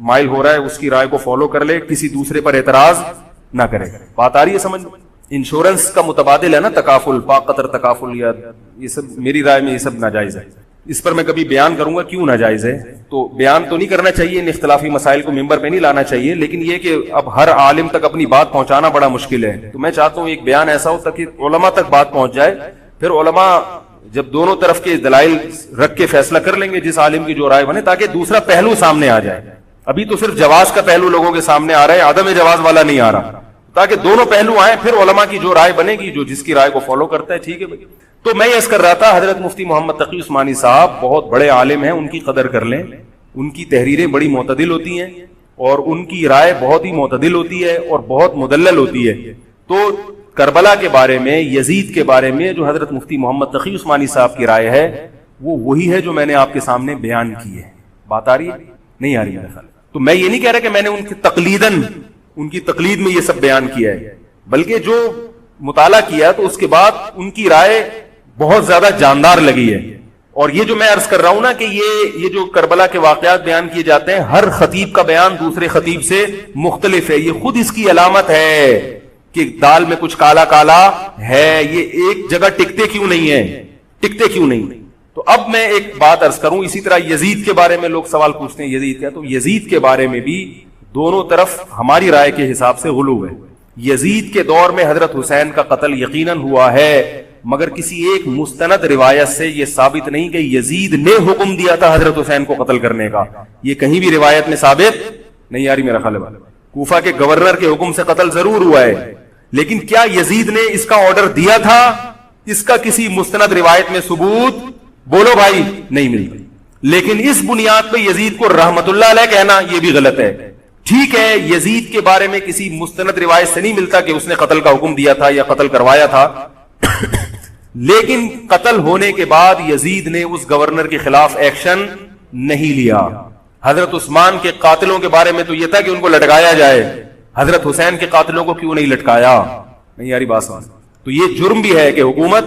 مائل ہو رہا ہے اس کی رائے کو فالو کر لے, کسی دوسرے پر اعتراض نہ کرے. بات آ رہی ہے سمجھ؟ انشورنس کا متبادل ہے نا تکافل, پاک قطر تکافل, یا یہ سب میری رائے میں یہ سب ناجائز ہے. اس پر میں کبھی بیان کروں گا کیوں ناجائز ہے. تو بیان تو نہیں کرنا چاہیے, ان اختلافی مسائل کو ممبر پہ نہیں لانا چاہیے, لیکن یہ کہ اب ہر عالم تک اپنی بات پہنچانا بڑا مشکل ہے. تو میں چاہتا ہوں ایک بیان ایسا ہو تاکہ علماء تک بات پہنچ جائے, پھر علماء جب دونوں طرف کے دلائل رکھ کے فیصلہ کر لیں گے جس عالم کی جو رائے بنے, تاکہ دوسرا پہلو سامنے آ جائے. ابھی تو صرف جواز کا پہلو لوگوں کے سامنے آ رہا ہے, عدم جواز والا نہیں آ رہا, تاکہ دونوں پہلو آئیں, پھر علماء کی جو رائے بنے گی, جو جس کی رائے کو فالو کرتا ہے, ٹھیک ہے بھائی. تو میں یہ کر رہا تھا, حضرت مفتی محمد تقی عثمانی صاحب بہت بڑے عالم ہیں, ان کی قدر کر لیں. ان کی تحریریں بڑی معتدل ہوتی ہیں اور ان کی رائے بہت ہی معتدل ہوتی ہے اور بہت مدلل ہوتی ہے. تو کربلا کے بارے میں, یزید کے بارے میں جو حضرت مفتی محمد تقی عثمانی صاحب کی رائے ہے وہ وہی ہے جو میں نے آپ کے سامنے بیان کی ہے. بات آ رہی ہے نہیں آ رہی میرے خیال؟ تو میں یہ نہیں کہہ رہا کہ میں نے ان کی تقلید میں یہ سب بیان کیا ہے, بلکہ جو مطالعہ کیا تو اس کے بعد ان کی رائے بہت زیادہ جاندار لگی ہے. اور یہ جو میں عرض کر رہا ہوں نا کہ یہ جو کربلا کے واقعات بیان کیے جاتے ہیں, ہر خطیب کا بیان دوسرے خطیب سے مختلف ہے. یہ خود اس کی علامت ہے کہ دال میں کچھ کالا کالا ہے, یہ ایک جگہ ٹکتے کیوں نہیں. تو اب میں ایک بات عرض کروں, اسی طرح یزید کے بارے میں لوگ سوال پوچھتے ہیں یزید کیا, تو یزید کے بارے میں بھی دونوں طرف ہماری رائے کے حساب سے غلو ہے. یزید کے دور میں حضرت حسین کا قتل یقیناً ہوا ہے, مگر کسی ایک مستند روایت سے یہ ثابت نہیں کہ یزید نے حکم دیا تھا حضرت حسین کو قتل کرنے کا. یہ کہیں بھی روایت میں ثابت نہیں آ رہی میرا خیال ہے. کوفہ کے گورنر کے حکم سے قتل ضرور ہوا ہے, لیکن کیا یزید نے اس کا آرڈر دیا تھا, اس کا کسی مستند روایت میں ثبوت بولو بھائی نہیں ملتی. لیکن اس بنیاد پہ یزید کو رحمت اللہ علیہ کہنا یہ بھی غلط ہے. ٹھیک ہے, یزید کے بارے میں کسی مستند روایت سے نہیں ملتا کہ اس نے قتل کا حکم دیا تھا یا قتل کروایا تھا, لیکن قتل ہونے کے بعد یزید نے اس گورنر کے خلاف ایکشن نہیں لیا. حضرت عثمان کے قاتلوں کے بارے میں تو یہ تھا کہ ان کو لٹکایا جائے, حضرت حسین کے قاتلوں کو کیوں نہیں لٹکایا؟ نہیں یاری بات سمجھ. تو یہ جرم بھی ہے کہ حکومت,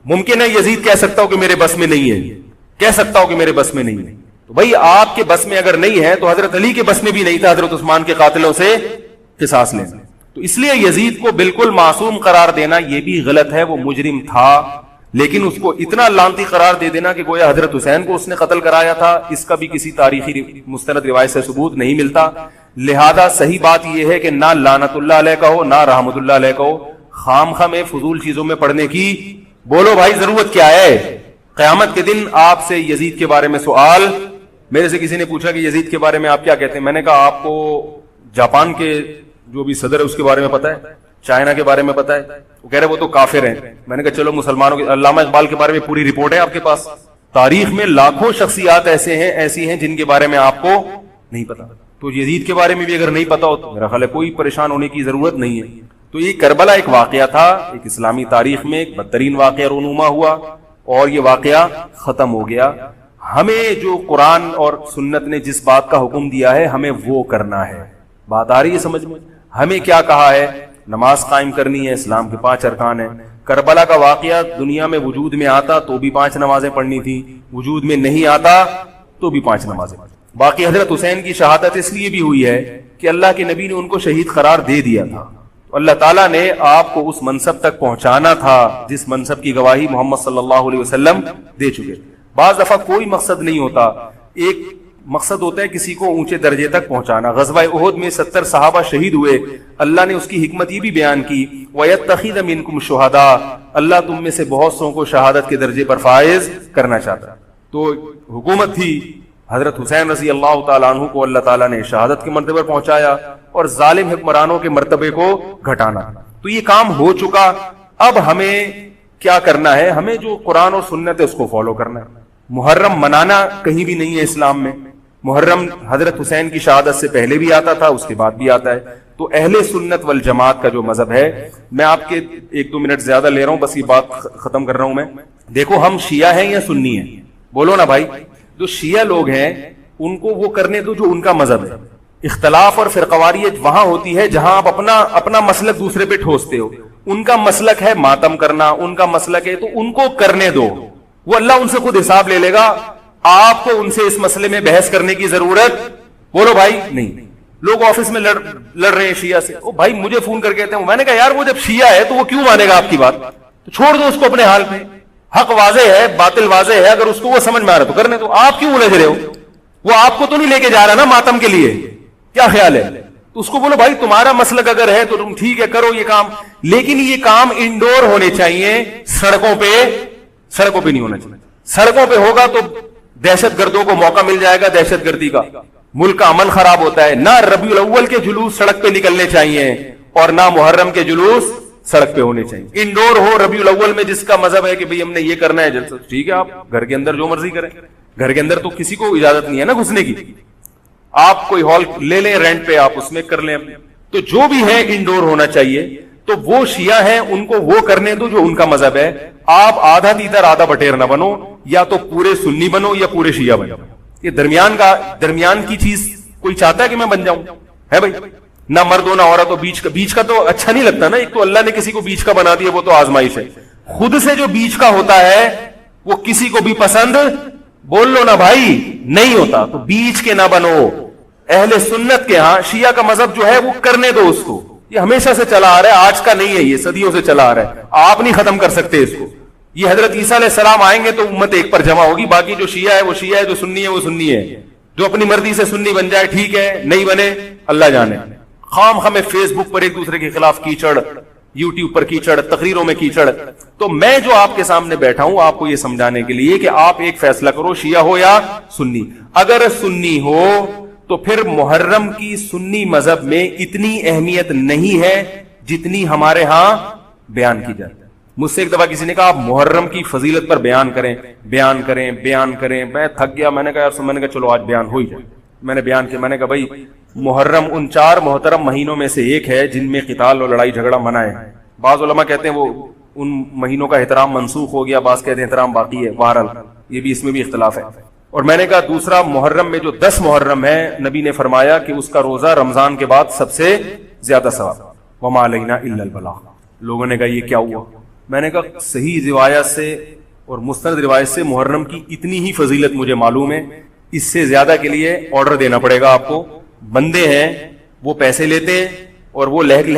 ممکن ہے یزید کہہ سکتا ہو کہ میرے بس میں نہیں ہے, کہہ سکتا ہو کہ میرے بس میں نہیں ہے. تو بھائی آپ کے بس میں اگر نہیں ہے تو حضرت علی کے بس میں بھی نہیں تھا حضرت عثمان کے قاتلوں سے قصاص لینا. تو اس لیے یزید کو بالکل معصوم قرار دینا یہ بھی غلط ہے, وہ مجرم تھا, لیکن اس کو اتنا لعنتی قرار دے دینا کہ گویا حضرت حسین کو اس نے قتل کرایا تھا, اس کا بھی کسی تاریخی مستند روایت سے ثبوت نہیں ملتا. لہذا صحیح بات یہ ہے کہ نہ لعنت اللہ علیہ کا ہو نہ رحمت اللہ علیہ کا ہو, خام خواہ میں فضول چیزوں میں پڑھنے کی بولو بھائی ضرورت کیا ہے. قیامت کے دن آپ سے یزید کے بارے میں سوال, میرے سے کسی نے پوچھا کہ یزید کے بارے میں آپ کیا کہتے ہیں, میں نے کہا آپ کو جاپان کے جو بھی صدر ہے اس کے بارے میں پتا ہے, چائنا کے بارے میں پتا ہے؟ وہ کہہ رہے وہ تو کافر ہیں. میں نے کہا چلو مسلمانوں کے, علامہ اقبال کے بارے میں پوری رپورٹ ہے آپ کے پاس. تاریخ میں لاکھوں شخصیات ایسی ہیں جن کے بارے میں آپ کو نہیں پتا. تو یزید کے بارے میں بھی اگر نہیں پتا ہو تو میرا خیال ہے کوئی پریشان ہونے کی ضرورت نہیں ہے. تو یہ کربلا ایک واقعہ تھا, ایک اسلامی تاریخ میں ایک بدترین واقعہ رونما ہوا اور یہ واقعہ ختم ہو گیا. ہمیں جو قرآن اور سنت نے جس بات کا حکم دیا ہے ہمیں وہ کرنا ہے. بات آ رہی ہے سمجھ میں؟ ہمیں کیا کہا ہے؟ نماز قائم کرنی ہے, اسلام کے 5 ارکان ہیں. کربلا کا واقعہ دنیا میں وجود میں آتا تو بھی 5 نمازیں پڑھنی تھی, وجود میں نہیں آتا تو بھی 5 نمازیں. باقی حضرت حسین کی شہادت اس لیے بھی ہوئی ہے کہ اللہ کے نبی نے ان کو شہید قرار دے دیا تھا. اللہ تعالیٰ نے آپ کو اس منصب تک پہنچانا تھا جس منصب کی گواہی محمد صلی اللہ علیہ وسلم دے چکے. بعض دفعہ کوئی مقصد نہیں ہوتا, ایک مقصد ہوتا ہے کسی کو اونچے درجے تک پہنچانا. غزوہ احد میں 70 صحابہ شہید ہوئے, اللہ نے اس کی حکمت یہ بھی بیان کی, وَيَتَّخِذَ مِنْكُمْ شُهَدَاءَ, اللہ تم میں سے بہت سو کو شہادت کے درجے پر فائز کرنا چاہتا. تو حکومت تھی حضرت حسین رضی اللہ تعالیٰ عنہ کو اللہ تعالیٰ نے شہادت کے مرتبے پر پہنچایا اور ظالم حکمرانوں کے مرتبے کو گھٹانا. تو یہ کام ہو چکا. اب ہمیں کیا کرنا ہے؟ ہمیں جو قرآن اور سنت ہے اس کو فالو کرنا ہے. محرم منانا کہیں بھی نہیں ہے اسلام میں. محرم حضرت حسین کی شہادت سے پہلے بھی آتا تھا, اس کے بعد بھی آتا ہے. تو اہل سنت والجماعت کا جو مذہب ہے, میں آپ کے 1-2 منٹ زیادہ لے رہا ہوں, بس یہ بات ختم کر رہا ہوں میں. دیکھو ہم شیعہ ہیں یا سنی ہیں؟ بولو نا بھائی. جو شیعہ لوگ ہیں ان کو وہ کرنے دو جو ان کا مذہب ہے. اختلاف اور فرقواریت وہاں ہوتی ہے جہاں آپ اپنا مسلک دوسرے پہ ٹھوستے ہو. ان کا مسلک ہے ماتم کرنا, ان کا مسلک ہے تو ان کو کرنے دو, وہ اللہ ان سے خود حساب لے لے گا. آپ کو ان سے اس مسئلے میں بحث کرنے کی ضرورت بولو بھائی نہیں. لوگ آفس میں لڑ رہے ہیں شیعہ سے, او بھائی مجھے فون کر کے کہتے ہیں, میں نے کہا یار وہ جب شیعہ ہے تو وہ کیوں مانے گا آپ کی بات, تو چھوڑ دو اس کو اپنے حال پہ. حق واضح ہے, باطل واضح ہے, اگر اس کو وہ سمجھ میں آ رہا تو کرنے دو. آپ کیوں الجھ رہے ہو؟ وہ آپ کو تو نہیں لے کے جا رہا نا ماتم کے لیے, کیا خیال ہے؟ تو اس کو بولو بھائی تمہارا مسلک اگر ہے تو تم ٹھیک ہے کرو یہ کام, لیکن یہ کام انڈور ہونے چاہیے, سڑکوں پہ نہیں ہونا چاہیے. سڑکوں پہ ہوگا تو دہشت گردوں کو موقع مل جائے گا دہشت گردی کا, ملک کا امن خراب ہوتا ہے. نہ ربیع الاول کے جلوس سڑک پہ نکلنے چاہیے اور نہ محرم کے جلوس سڑک پہ ہونے چاہیے. انڈور ہو ربیع الاول میں, جس کا مذہب ہے کہ بھئی ہم نے یہ کرنا ہے جلسہ, ٹھیک ہے آپ گھر کے اندر جو مرضی کریں. گھر کے اندر تو کسی کو اجازت نہیں ہے نا گھسنے کی, آپ کوئی ہال لے لیں رینٹ پہ, آپ اس میں کر لیں. تو جو بھی ہے انڈور ہونا چاہیے. تو وہ شیعہ ہیں ان کو وہ کرنے دو جو ان کا مذہب ہے. آپ آدھا تیتر آدھا بٹیر نہ بنو, یا تو پورے سنی بنو یا پورے شیعہ بنو. یہ درمیان کی چیز کوئی چاہتا ہے کہ میں بن جاؤں؟ ہے بھائی, نہ مرد ہو نہ عورت ہو. بیچ کا تو اچھا نہیں لگتا نا. ایک تو اللہ نے کسی کو بیچ کا بنا دیا, وہ تو آزمائش ہے. خود سے جو بیچ کا ہوتا ہے وہ کسی کو بھی پسند, بول لو نا بھائی, نہیں ہوتا. تو بیچ کے نہ بنو. اہل سنت کے ہاں شیعہ کا مذہب جو ہے وہ کرنے دو اس کو. یہ ہمیشہ سے چلا آ رہا ہے, آج کا نہیں ہے, یہ صدیوں سے چلا آ رہا ہے. آپ نہیں ختم کر سکتے اس کو. یہ حضرت عیسیٰ علیہ السلام آئیں گے تو امت ایک پر جمع ہوگی. باقی جو شیعہ ہے وہ شیعہ ہے, جو سنی ہے وہ سنی ہے. جو اپنی مرضی سے سنی بن جائے ٹھیک ہے, نہیں بنے اللہ جانے. خام ہمیں فیس بک پر ایک دوسرے کے خلاف کیچڑ, یوٹیوب پر کیچڑ, تقریروں میں کیچڑ. تو میں جو آپ کے سامنے بیٹھا ہوں آپ کو یہ سمجھانے کے لیے کہ آپ ایک فیصلہ کرو, شیعہ ہو یا سنی. اگر سنی ہو تو پھر محرم کی سنی مذہب میں اتنی اہمیت نہیں ہے جتنی ہمارے ہاں بیان کی جاتی ہے. مجھ سے ایک دفعہ کسی نے کہا آپ محرم کی فضیلت پر بیان کریں. میں تھک گیا, میں نے کہا چلو آج بیان ہو ہی جائے. میں نے بیان کیا, میں نے کہا بھائی محرم ان 4 محترم مہینوں میں سے ایک ہے جن میں قتال اور لڑائی جھگڑا منع ہے. بعض علماء کہتے ہیں وہ ان مہینوں کا احترام منسوخ ہو گیا, بعض کہتے ہیں احترام باقی ہے. بہرحال یہ بھی, اس میں بھی اختلاف ہے. اور میں نے کہا دوسرا محرم میں جو 10 محرم ہے, نبی نے فرمایا کہ اس کا روزہ رمضان کے بعد سب سے زیادہ ثواب. وما علینا الا البلاغ. لوگوں نے کہا یہ کیا ہوا؟ میں نے کہا صحیح روایت سے اور مستند روایت سے محرم کی اتنی ہی فضیلت مجھے معلوم ہے. اس سے زیادہ کے لیے آرڈر دینا پڑے گا آپ کو. بندے ہیں وہ پیسے لیتے ہیں اور وہ لہک